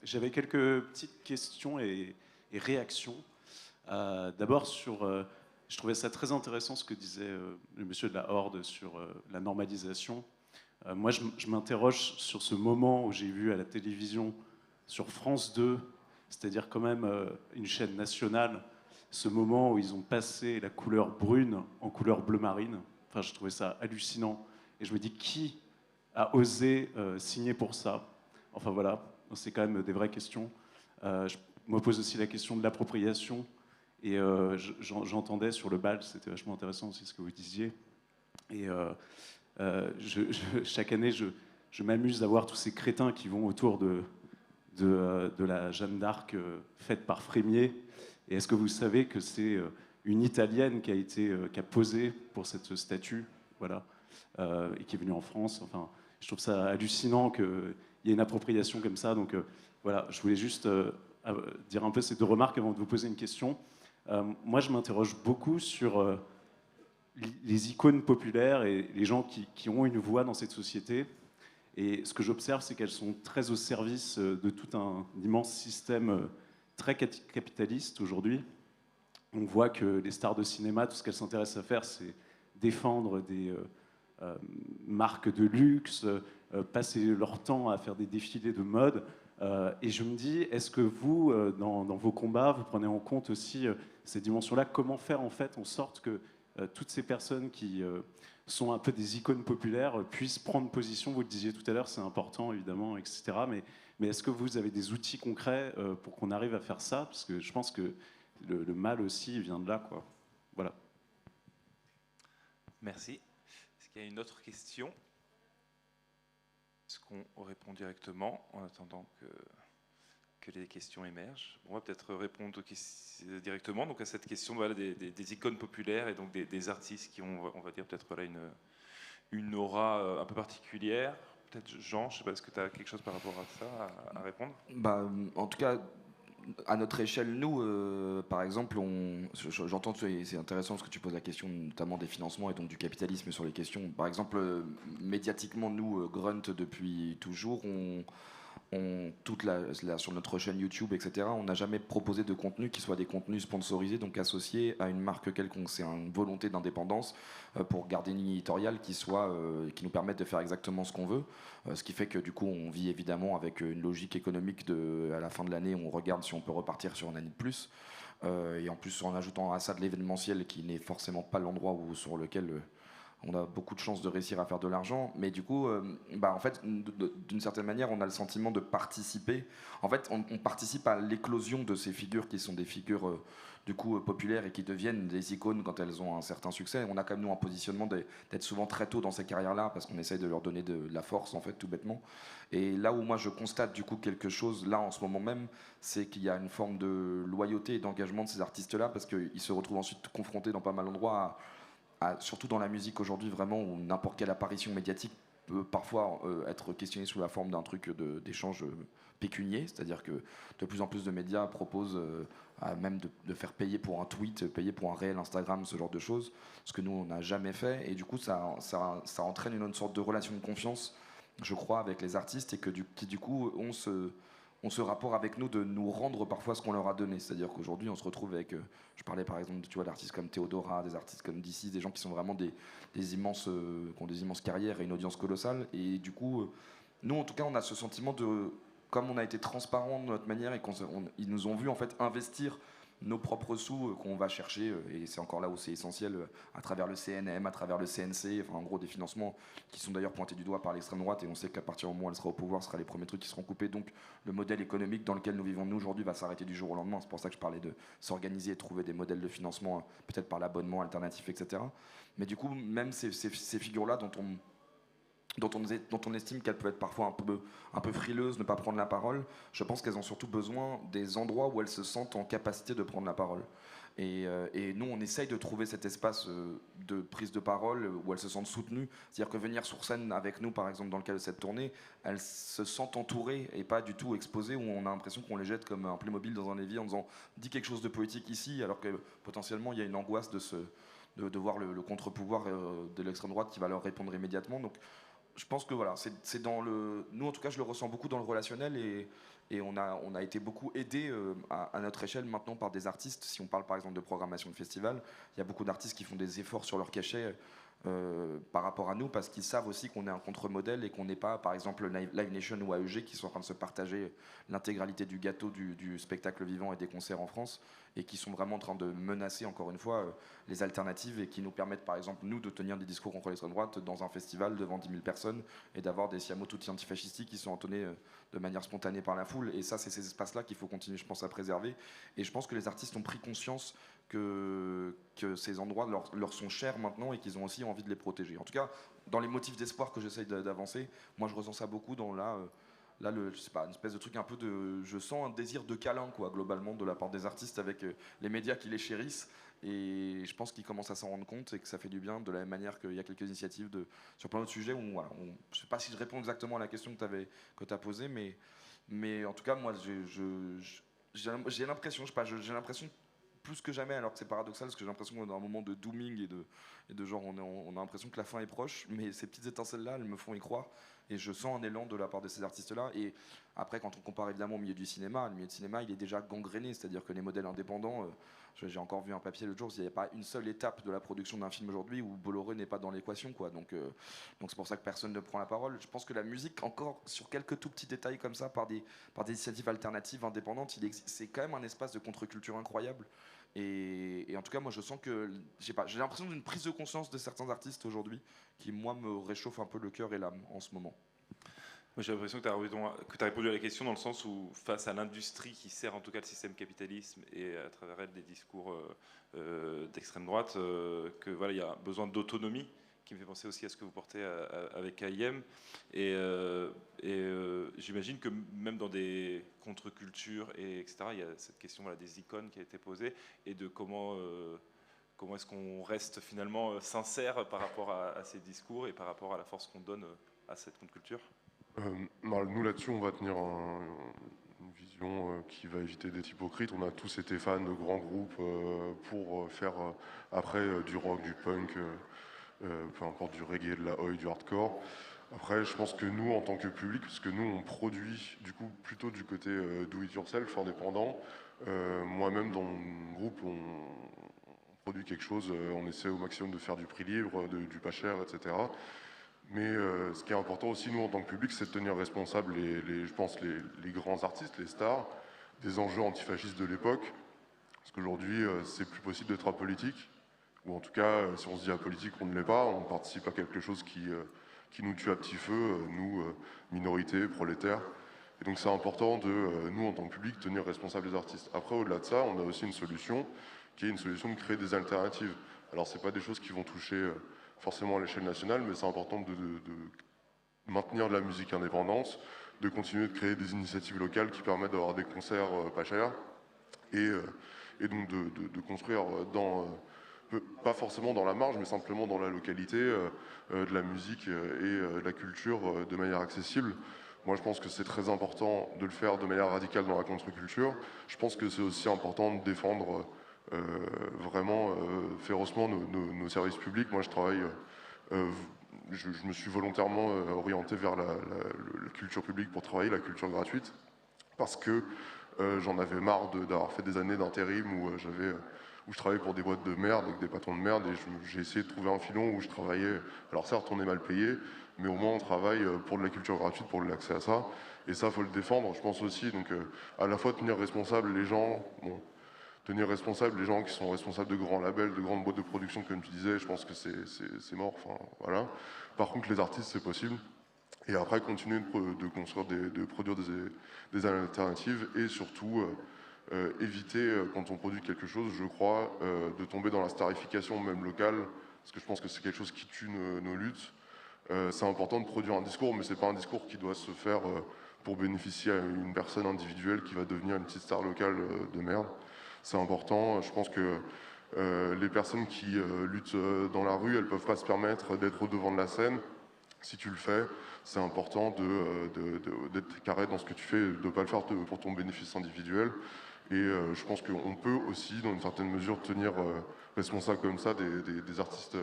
J'avais quelques petites questions et réactions. D'abord, je trouvais ça très intéressant ce que disait le monsieur de la Horde sur la normalisation. Moi, je m'interroge sur ce moment où j'ai vu à la télévision, sur France 2, c'est-à-dire quand même une chaîne nationale, ce moment où ils ont passé la couleur brune en couleur bleu marine. Enfin, je trouvais ça hallucinant. Et je me dis, qui a osé signer pour ça? Enfin voilà, c'est quand même des vraies questions. Je me pose aussi la question de l'appropriation. Et j'entendais sur le bal, c'était vachement intéressant aussi ce que vous disiez. Et chaque année, je m'amuse à voir tous ces crétins qui vont autour de la Jeanne d'Arc faite par Frémier. Et est-ce que vous savez que c'est une Italienne qui a posé pour cette statue, voilà, et qui est venue en France? Enfin, je trouve ça hallucinant qu'il y ait une appropriation comme ça. Donc voilà, je voulais juste dire un peu ces 2 remarques avant de vous poser une question. Moi, je m'interroge beaucoup sur les icônes populaires et les gens qui ont une voix dans cette société. Et ce que j'observe, c'est qu'elles sont très au service de tout un immense système très capitaliste aujourd'hui. On voit que les stars de cinéma, tout ce qu'elles s'intéressent à faire, c'est défendre des marques de luxe, passer leur temps à faire des défilés de mode. Et je me dis, est-ce que vous, dans vos combats, vous prenez en compte aussi ces dimensions-là? Comment faire en fait en sorte que toutes ces personnes qui sont un peu des icônes populaires puissent prendre position? Vous le disiez tout à l'heure, c'est important évidemment, etc. Mais est-ce que vous avez des outils concrets pour qu'on arrive à faire ça? Parce que je pense que le mal aussi vient de là, quoi. Voilà. Merci. Est-ce qu'il y a une autre question? Est-ce qu'on répond directement en attendant que les questions émergent? On va peut-être répondre directement donc, à cette question voilà, des icônes populaires et donc des artistes qui ont, on va dire, peut-être voilà, une aura un peu particulière. Peut-être Jean, je ne sais pas, est-ce que tu as quelque chose par rapport à ça à répondre? En tout cas, à notre échelle, nous, par exemple, j'entends, c'est intéressant parce que tu poses la question notamment des financements et donc du capitalisme sur les questions. Par exemple, médiatiquement, nous, Grunt, depuis toujours, sur notre chaîne YouTube, etc., on n'a jamais proposé de contenu qui soit des contenus sponsorisés, donc associés à une marque quelconque. C'est une volonté d'indépendance pour garder une ligne éditoriale qui nous permette de faire exactement ce qu'on veut. Ce qui fait que du coup, on vit évidemment avec une logique économique à la fin de l'année, on regarde si on peut repartir sur une année de plus. Et en plus, en ajoutant à ça de l'événementiel qui n'est forcément pas l'endroit sur lequel on a beaucoup de chances de réussir à faire de l'argent, mais du coup, en fait, d'une certaine manière, on a le sentiment de participer. En fait, on participe à l'éclosion de ces figures qui sont des figures du coup populaires et qui deviennent des icônes quand elles ont un certain succès. On a quand même nous un positionnement d'être souvent très tôt dans ces carrières-là parce qu'on essaye de leur donner de la force en fait, tout bêtement. Et là où moi je constate du coup quelque chose là en ce moment même, c'est qu'il y a une forme de loyauté et d'engagement de ces artistes-là parce qu'ils se retrouvent ensuite confrontés dans pas mal d'endroits surtout dans la musique aujourd'hui, vraiment, où n'importe quelle apparition médiatique peut parfois être questionnée sous la forme d'un truc d'échange pécunier, c'est-à-dire que de plus en plus de médias proposent même de faire payer pour un tweet, payer pour un réel Instagram, ce genre de choses, ce que nous, on n'a jamais fait, et du coup, ça entraîne une sorte de relation de confiance, je crois, avec les artistes, et qui du coup ont ce rapport avec nous de nous rendre parfois ce qu'on leur a donné. C'est-à-dire qu'aujourd'hui, on se retrouve avec, je parlais par exemple, tu vois, d'artistes comme Théodora, des artistes comme DC, des gens qui sont vraiment qui ont des immenses carrières et une audience colossale. Et du coup, nous, en tout cas, on a ce sentiment comme on a été transparent de notre manière et qu'ils nous ont vu en fait investir nos propres sous qu'on va chercher, et c'est encore là où c'est essentiel, à travers le CNM, à travers le CNC, enfin en gros des financements qui sont d'ailleurs pointés du doigt par l'extrême droite, et on sait qu'à partir du moment où elle sera au pouvoir, ce sera les premiers trucs qui seront coupés, donc le modèle économique dans lequel nous vivons nous aujourd'hui va s'arrêter du jour au lendemain. C'est pour ça que je parlais de s'organiser et trouver des modèles de financement, peut-être par l'abonnement alternatif, etc. Mais du coup, même ces figures-là dont on estime qu'elles peuvent être parfois un peu frileuses, ne pas prendre la parole, je pense qu'elles ont surtout besoin des endroits où elles se sentent en capacité de prendre la parole. Et nous, on essaye de trouver cet espace de prise de parole où elles se sentent soutenues. C'est-à-dire que venir sur scène avec nous, par exemple, dans le cas de cette tournée, elles se sentent entourées et pas du tout exposées, où on a l'impression qu'on les jette comme un Playmobil dans un évier en disant « dis quelque chose de poétique ici », alors que potentiellement, il y a une angoisse de voir le contre-pouvoir de l'extrême droite qui va leur répondre immédiatement. Donc, je pense que voilà, c'est dans nous en tout cas je le ressens beaucoup dans le relationnel, et on a été beaucoup aidé à notre échelle maintenant par des artistes. Si on parle par exemple de programmation de festival, il y a beaucoup d'artistes qui font des efforts sur leur cachet par rapport à nous, parce qu'ils savent aussi qu'on est un contre-modèle et qu'on n'est pas par exemple Live Nation ou AEG qui sont en train de se partager l'intégralité du gâteau du spectacle vivant et des concerts en France, et qui sont vraiment en train de menacer encore une fois les alternatives, et qui nous permettent par exemple nous de tenir des discours contre l'extrême droite dans un festival devant 10 000 personnes et d'avoir des siamo tutti antifascisti qui sont entonnés de manière spontanée par la foule. Et ça, c'est ces espaces-là qu'il faut continuer, je pense, à préserver. Et je pense que les artistes ont pris conscience que ces endroits leur sont chers maintenant, et qu'ils ont aussi envie de les protéger. En tout cas, dans les motifs d'espoir que j'essaye d'avancer, moi je ressens ça beaucoup dans je sais pas, une espèce de truc un peu je sens un désir de câlin, quoi, globalement, de la part des artistes, avec les médias qui les chérissent, et je pense qu'ils commencent à s'en rendre compte et que ça fait du bien, de la même manière qu'il y a quelques initiatives sur plein d'autres sujets où, voilà, je sais pas si je réponds exactement à la question que tu as posée, mais en tout cas, moi, j'ai l'impression, je sais pas, j'ai l'impression plus que jamais, alors que c'est paradoxal, parce que j'ai l'impression qu'on est dans un moment de dooming et de genre, on a l'impression que la fin est proche, mais ces petites étincelles-là, elles me font y croire. Et je sens un élan de la part de ces artistes-là. Et après, quand on compare évidemment au milieu du cinéma, le milieu du cinéma, il est déjà gangréné, c'est-à-dire que les modèles indépendants, j'ai encore vu un papier l'autre jour, il n'y a pas une seule étape de la production d'un film aujourd'hui où Bolloré n'est pas dans l'équation, quoi. Donc c'est pour ça que personne ne prend la parole. Je pense que la musique, encore sur quelques tout petits détails comme ça, par des initiatives alternatives, indépendantes, c'est quand même un espace de contre-culture incroyable. Et en tout cas, moi, je sens que j'ai l'impression d'une prise de conscience de certains artistes aujourd'hui qui, moi, me réchauffe un peu le cœur et l'âme en ce moment. Moi, j'ai l'impression que tu as répondu à la question dans le sens où, face à l'industrie qui sert en tout cas le système capitalisme et à travers elle des discours d'extrême droite, que voilà, il y a besoin d'autonomie, qui me fait penser aussi à ce que vous portez avec AIM. Et j'imagine que même dans des contre-cultures, etc., il y a cette question des icônes qui a été posée et de comment est-ce qu'on reste finalement sincère par rapport à ces discours et par rapport à la force qu'on donne à cette contre-culture. Nous là-dessus, on va tenir une vision qui va éviter d'être hypocrite. On a tous été fans de grands groupes pour faire après du rock, du punk, peu importe, du reggae, de la oi, du hardcore. Après, je pense que nous, en tant que public, parce que nous, on produit du coup plutôt du côté do it yourself, indépendant. Moi-même, dans mon groupe, on produit quelque chose, on essaie au maximum de faire du prix libre, du pas cher, etc. Mais ce qui est important aussi, nous, en tant que public, c'est de tenir responsable je pense, les grands artistes, les stars, des enjeux antifascistes de l'époque. Parce qu'aujourd'hui, c'est plus possible d'être apolitique. Ou en tout cas, si on se dit apolitique, on ne l'est pas. On participe à quelque chose qui nous tue à petit feu, nous, minorités, prolétaires. Et donc c'est important de, nous, en tant que public, tenir responsable des artistes. Après, au-delà de ça, on a aussi une solution, qui est une solution de créer des alternatives. Alors, ce n'est pas des choses qui vont toucher forcément à l'échelle nationale, mais c'est important de maintenir de la musique indépendante, de continuer de créer des initiatives locales qui permettent d'avoir des concerts pas chers, et donc de construire pas forcément dans la marge, mais simplement dans la localité, de la musique et de la culture de manière accessible. Moi, je pense que c'est très important de le faire de manière radicale dans la contre-culture. Je pense que c'est aussi important de défendre vraiment férocement nos services publics. Moi, je travaille, je me suis volontairement orienté vers la culture publique pour travailler, la culture gratuite, parce que j'en avais marre d'avoir fait des années d'intérim où je travaillais pour des boîtes de merde, avec des patrons de merde, et j'ai essayé de trouver un filon où je travaillais. Alors certes, on est mal payé, mais au moins on travaille pour de la culture gratuite, pour l'accès à ça, et ça, faut le défendre, je pense aussi. Donc à la fois tenir responsable les gens, tenir responsable les gens qui sont responsables de grands labels, de grandes boîtes de production, comme tu disais, je pense que c'est mort. Enfin, voilà. Par contre, les artistes, c'est possible. Et après, continuer de construire, de produire des alternatives et surtout éviter, quand on produit quelque chose, je crois, de tomber dans la starification même locale, parce que je pense que c'est quelque chose qui tue nos luttes. C'est important de produire un discours, mais c'est pas un discours qui doit se faire pour bénéficier à une personne individuelle qui va devenir une petite star locale de merde. C'est important. Je pense que les personnes qui luttent dans la rue, elles peuvent pas se permettre d'être au devant de la scène. Si tu le fais, c'est important d'être carré dans ce que tu fais, de ne pas le faire pour ton bénéfice individuel. Et je pense qu'on peut aussi, dans une certaine mesure, tenir responsable comme ça des artistes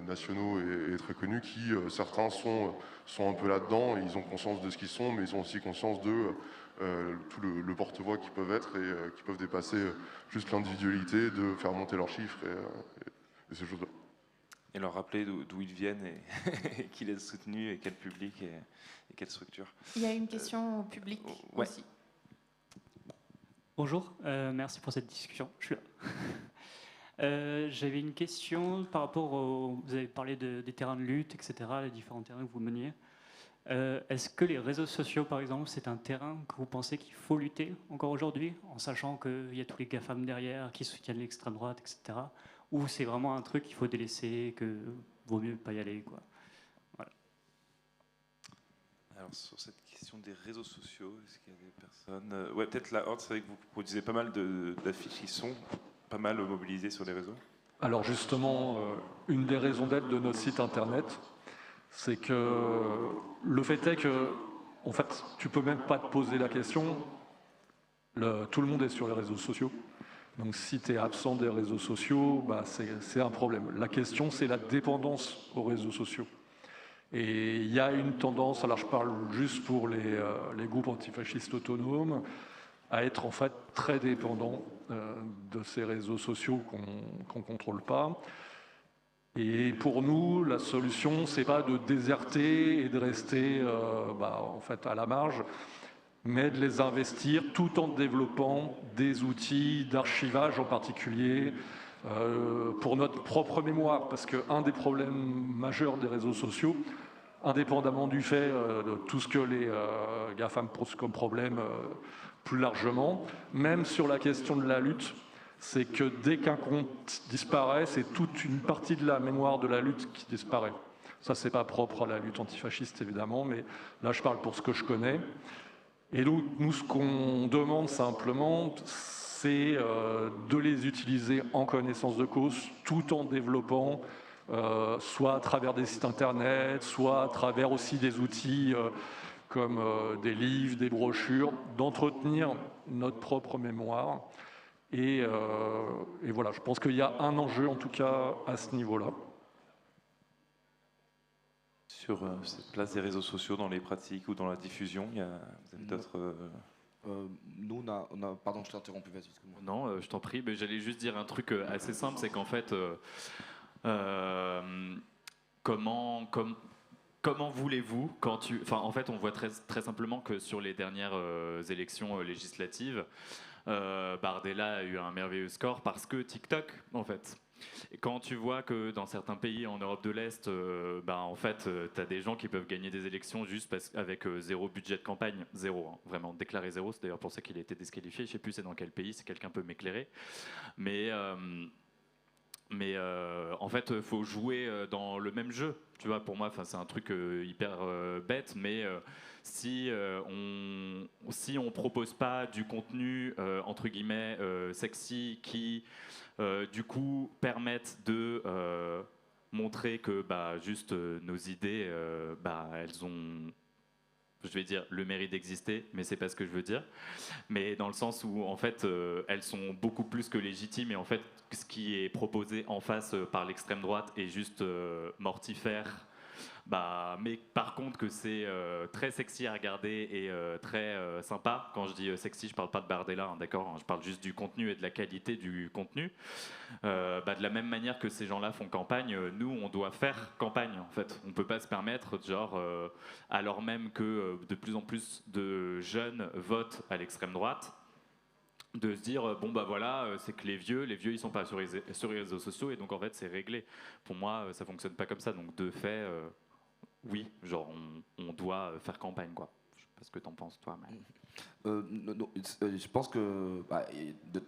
nationaux et très connus qui, certains, sont un peu là-dedans, et ils ont conscience de ce qu'ils sont, mais ils ont aussi conscience de tout le porte-voix qu'ils peuvent être et qui peuvent dépasser juste l'individualité, de faire monter leurs chiffres et ces choses-là. Et leur rappeler d'où ils viennent et qui les a soutenus et quel public et quelle structure. Il y a une question au public aussi. Bonjour, merci pour cette discussion. Je suis là. J'avais une question par rapport vous avez parlé des terrains de lutte, etc., les différents terrains que vous meniez. Est-ce que les réseaux sociaux, par exemple, c'est un terrain que vous pensez qu'il faut lutter encore aujourd'hui, en sachant qu'il y a tous les GAFAM derrière qui soutiennent l'extrême droite, etc., ou c'est vraiment un truc qu'il faut délaisser, que vaut mieux pas y aller, quoi. Voilà. Alors, sur cette question des réseaux sociaux, est-ce qu'il y a des personnes... Ouais, peut-être la Horde, c'est vrai que vous produisez pas mal d'affiches qui sont pas mal mobilisées sur les réseaux. Alors justement, une des raisons d'être de notre site internet, c'est que le fait est que, en fait, tu peux même pas te poser la question. Tout le monde est sur les réseaux sociaux. Donc si tu es absent des réseaux sociaux, bah, c'est un problème. La question, c'est la dépendance aux réseaux sociaux. Et il y a une tendance, alors je parle juste pour les groupes antifascistes autonomes, à être en fait très dépendants de ces réseaux sociaux qu'on ne contrôle pas. Et pour nous, la solution, c'est pas de déserter et de rester en fait à la marge, mais de les investir tout en développant des outils d'archivage en particulier pour notre propre mémoire. Parce qu'un des problèmes majeurs des réseaux sociaux, indépendamment du fait de tout ce que les GAFAM posent comme problème plus largement, même sur la question de la lutte, c'est que dès qu'un compte disparaît, c'est toute une partie de la mémoire de la lutte qui disparaît. Ça, c'est pas propre à la lutte antifasciste, évidemment, mais là, je parle pour ce que je connais. Et donc, nous, ce qu'on demande simplement, c'est de les utiliser en connaissance de cause, tout en développant, soit à travers des sites internet, soit à travers aussi des outils comme des livres, des brochures, d'entretenir notre propre mémoire. Et voilà, je pense qu'il y a un enjeu, en tout cas, à ce niveau-là. Sur cette place des réseaux sociaux dans les pratiques ou dans la diffusion, vous avez d'autres... Nous, on a... Pardon, je t'ai interrompu, vas-y. Non, je t'en prie, mais j'allais juste dire un truc assez simple, c'est qu'en fait, comment voulez-vous, en fait, on voit très simplement que sur les dernières élections législatives, Bardella a eu un merveilleux score parce que TikTok, en fait. Et quand tu vois que dans certains pays en Europe de l'Est, en fait, tu as des gens qui peuvent gagner des élections juste avec zéro budget de campagne, zéro, hein, vraiment déclaré zéro. C'est d'ailleurs pour ça qu'il a été disqualifié. Je ne sais plus c'est dans quel pays, si quelqu'un peut m'éclairer. Mais en fait, il faut jouer dans le même jeu. Tu vois, pour moi, c'est un truc hyper bête, mais si on propose pas du contenu entre guillemets sexy qui du coup permettent de montrer que juste nos idées, elles ont, je vais dire, le mérite d'exister, mais c'est pas ce que je veux dire. Mais dans le sens où, en fait, elles sont beaucoup plus que légitimes, et en fait, ce qui est proposé en face par l'extrême droite est juste mortifère. Mais par contre que c'est très sexy à regarder et très sympa. Quand je dis sexy, je parle pas de Bardella, hein, d'accord, hein, je parle juste du contenu et de la qualité du contenu. De la même manière que ces gens-là font campagne, nous on doit faire campagne en fait. On peut pas se permettre, alors même que de plus en plus de jeunes votent à l'extrême droite, de se dire c'est que les vieux ils sont pas sur les réseaux sociaux et donc en fait c'est réglé. Pour moi ça fonctionne pas comme ça, donc de fait oui, on doit faire campagne, quoi. Je sais pas ce que t'en penses, toi. Mais... je pense que,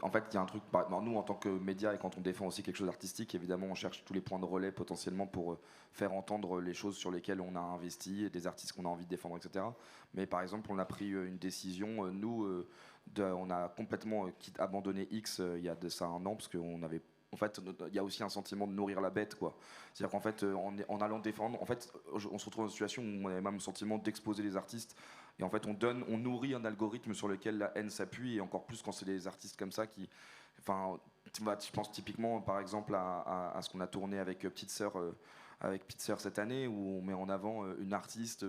en fait, il y a un truc. Nous, en tant que médias, et quand on défend aussi quelque chose d'artistique, évidemment, on cherche tous les points de relais potentiellement pour faire entendre les choses sur lesquelles on a investi, et des artistes qu'on a envie de défendre, etc. Mais par exemple, on a pris une décision. On a complètement abandonné X il y a de ça 1 an, parce qu'on avait. En fait, il y a aussi un sentiment de nourrir la bête, quoi. C'est-à-dire qu'en fait, en allant défendre, en fait, on se retrouve dans une situation où on a même le sentiment d'exposer les artistes. Et en fait, on nourrit un algorithme sur lequel la haine s'appuie, et encore plus quand c'est des artistes comme ça qui... Enfin, je pense typiquement, par exemple, à ce qu'on a tourné avec Petite Sœur cette année, où on met en avant une artiste...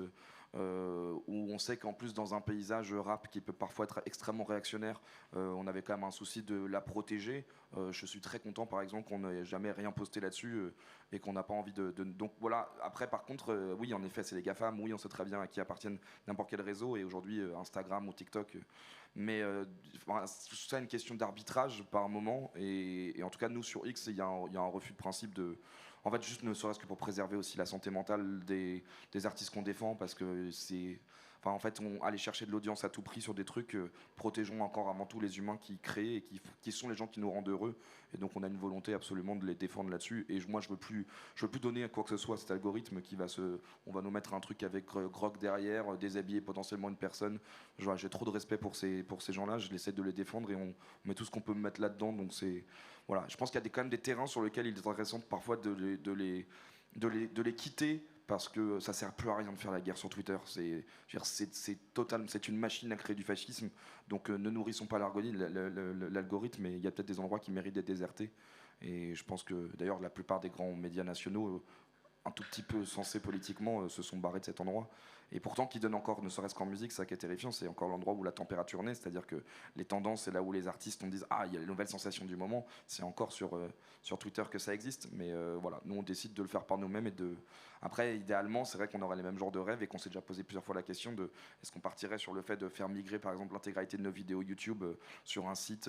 où on sait qu'en plus dans un paysage rap qui peut parfois être extrêmement réactionnaire, on avait quand même un souci de la protéger. Je suis très content par exemple qu'on n'ait jamais rien posté là-dessus et qu'on n'a pas envie de... Donc voilà, après par contre, oui en effet c'est les GAFAM, oui on sait très bien à qui appartiennent n'importe quel réseau et aujourd'hui Instagram ou TikTok. Mais c'est une question d'arbitrage par moment et en tout cas nous sur X il y a un refus de principe de... En fait, juste ne serait-ce que pour préserver aussi la santé mentale des artistes qu'on défend, parce que c'est... Enfin, en fait, aller chercher de l'audience à tout prix sur des trucs, protégeons encore avant tout les humains qui créent et qui sont les gens qui nous rendent heureux. Et donc, on a une volonté absolument de les défendre là-dessus. Et moi, je veux plus donner quoi que ce soit à cet algorithme qui on va nous mettre un truc avec Grog derrière, déshabiller potentiellement une personne. J'ai trop de respect pour ces gens-là. Je essaie de les défendre et on met tout ce qu'on peut me mettre là-dedans. Donc c'est... Voilà, je pense qu'il y a quand même des terrains sur lesquels il est intéressant parfois de les quitter parce que ça sert plus à rien de faire la guerre sur Twitter. C'est une machine à créer du fascisme. Donc ne nourrissons pas l'algorithme, mais il y a peut-être des endroits qui méritent d'être désertés. Et je pense que d'ailleurs la plupart des grands médias nationaux, un tout petit peu sensés politiquement, se sont barrés de cet endroit. Et pourtant, qui donne encore, ne serait-ce qu'en musique, ça qui est terrifiant, c'est encore l'endroit où la température naît, c'est-à-dire que les tendances, c'est là où les artistes on disent ah, il y a les nouvelles sensations du moment, c'est encore sur Twitter que ça existe, mais voilà, nous on décide de le faire par nous-mêmes et de... Après, idéalement, c'est vrai qu'on aurait les mêmes genres de rêves et qu'on s'est déjà posé plusieurs fois la question de est-ce qu'on partirait sur le fait de faire migrer par exemple l'intégralité de nos vidéos YouTube sur un site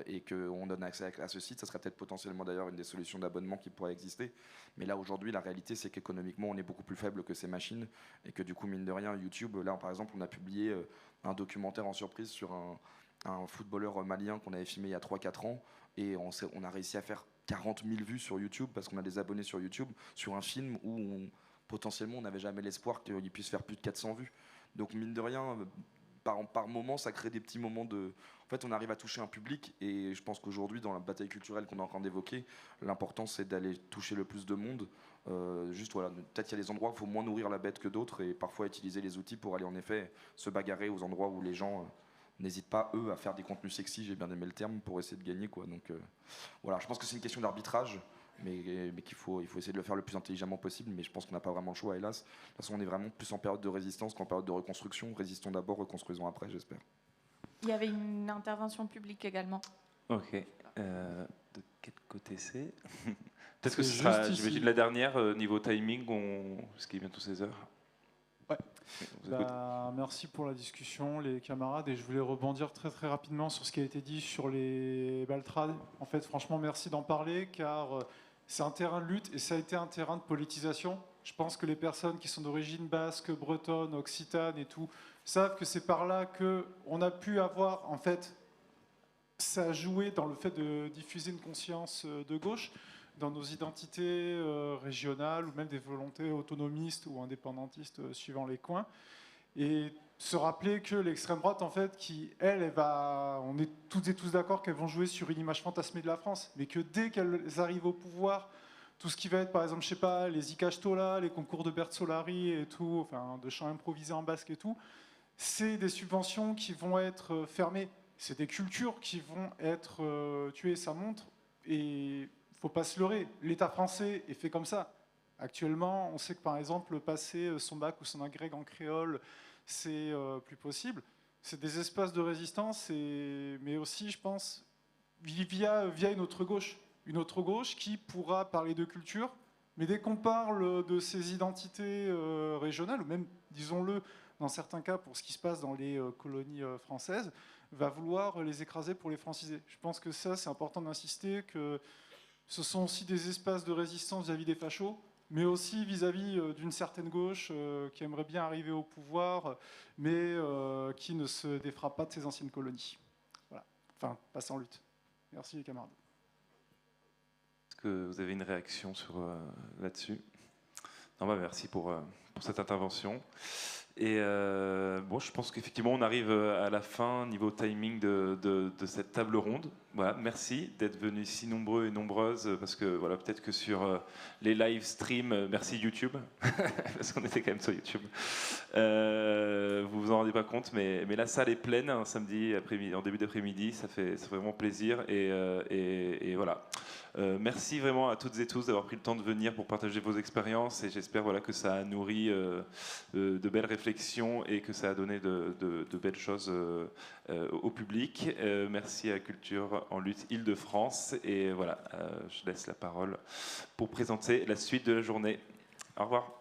et qu'on donne accès à ce site, ça serait peut-être potentiellement d'ailleurs une des solutions d'abonnement qui pourrait exister, mais là aujourd'hui la réalité c'est qu'économiquement on est beaucoup plus faible que ces machines et que du coup mine de rien YouTube, là par exemple on a publié un documentaire en surprise sur un footballeur malien qu'on avait filmé il y a 3-4 ans et on a réussi à faire 40 000 vues sur YouTube parce qu'on a des abonnés sur YouTube sur un film où potentiellement on n'avait jamais l'espoir qu'il puisse faire plus de 400 vues. Donc mine de rien, par moment, ça crée des petits moments de... En fait, on arrive à toucher un public et je pense qu'aujourd'hui, dans la bataille culturelle qu'on est en train d'évoquer, l'important c'est d'aller toucher le plus de monde. Juste voilà, peut-être qu'il y a des endroits où il faut moins nourrir la bête que d'autres et parfois utiliser les outils pour aller en effet se bagarrer aux endroits où les gens... n'hésitent pas, eux, à faire des contenus sexy, j'ai bien aimé le terme, pour essayer de gagner, quoi. Donc voilà, je pense que c'est une question d'arbitrage, mais qu'il faut essayer de le faire le plus intelligemment possible, mais je pense qu'on n'a pas vraiment le choix, hélas. De toute façon, on est vraiment plus en période de résistance qu'en période de reconstruction. Résistons d'abord, reconstruisons après, j'espère. Il y avait une intervention publique également. Ok. De quel côté c'est? Peut-être que ce sera, j'imagine, la dernière, niveau timing, parce qu'il est bientôt 16h. Ouais. Merci pour la discussion, les camarades, et je voulais rebondir très très rapidement sur ce qui a été dit sur les baltrades. En fait, franchement, merci d'en parler, car c'est un terrain de lutte et ça a été un terrain de politisation. Je pense que les personnes qui sont d'origine basque, bretonne, occitane et tout, savent que c'est par là qu'on a pu avoir, en fait, ça a joué dans le fait de diffuser une conscience de gauche, dans nos identités régionales ou même des volontés autonomistes ou indépendantistes suivant les coins. Et se rappeler que l'extrême droite, en fait, on est toutes et tous d'accord qu'elles vont jouer sur une image fantasmée de la France, mais que dès qu'elles arrivent au pouvoir, tout ce qui va être, par exemple, je sais pas, les Ikastola, les concours de Bert Solari et tout, enfin, de chants improvisés en basque et tout, c'est des subventions qui vont être fermées. C'est des cultures qui vont être tuées. Ça montre, et il ne faut pas se leurrer, l'État français est fait comme ça. Actuellement, on sait que par exemple, passer son bac ou son agrég en créole, c'est plus possible. C'est des espaces de résistance, mais aussi, je pense, via une autre gauche qui pourra parler de culture, mais dès qu'on parle de ces identités régionales, ou même, disons-le, dans certains cas, pour ce qui se passe dans les colonies françaises, va vouloir les écraser pour les franciser. Je pense que ça, c'est important d'insister, que ce sont aussi des espaces de résistance vis-à-vis des fachos, mais aussi vis-à-vis d'une certaine gauche qui aimerait bien arriver au pouvoir, mais qui ne se défera pas de ses anciennes colonies. Voilà. Enfin, pas sans lutte. Merci les camarades. Est-ce que vous avez une réaction là-dessus? Non, merci pour cette intervention. Et bon, je pense qu'effectivement, on arrive à la fin, niveau timing de cette table ronde. Voilà, merci d'être venus si nombreux et nombreuses, parce que voilà, peut-être que sur les live streams, merci YouTube, parce qu'on était quand même sur YouTube. Vous vous en rendez pas compte, mais la salle est pleine un samedi après-midi, en début d'après-midi, ça fait vraiment plaisir. Et voilà. Merci vraiment à toutes et tous d'avoir pris le temps de venir pour partager vos expériences, et j'espère voilà, que ça a nourri de belles réflexions et que ça a donné de belles choses au public. Merci à Culture en lutte Île-de-France, et voilà, je laisse la parole pour présenter la suite de la journée. Au revoir.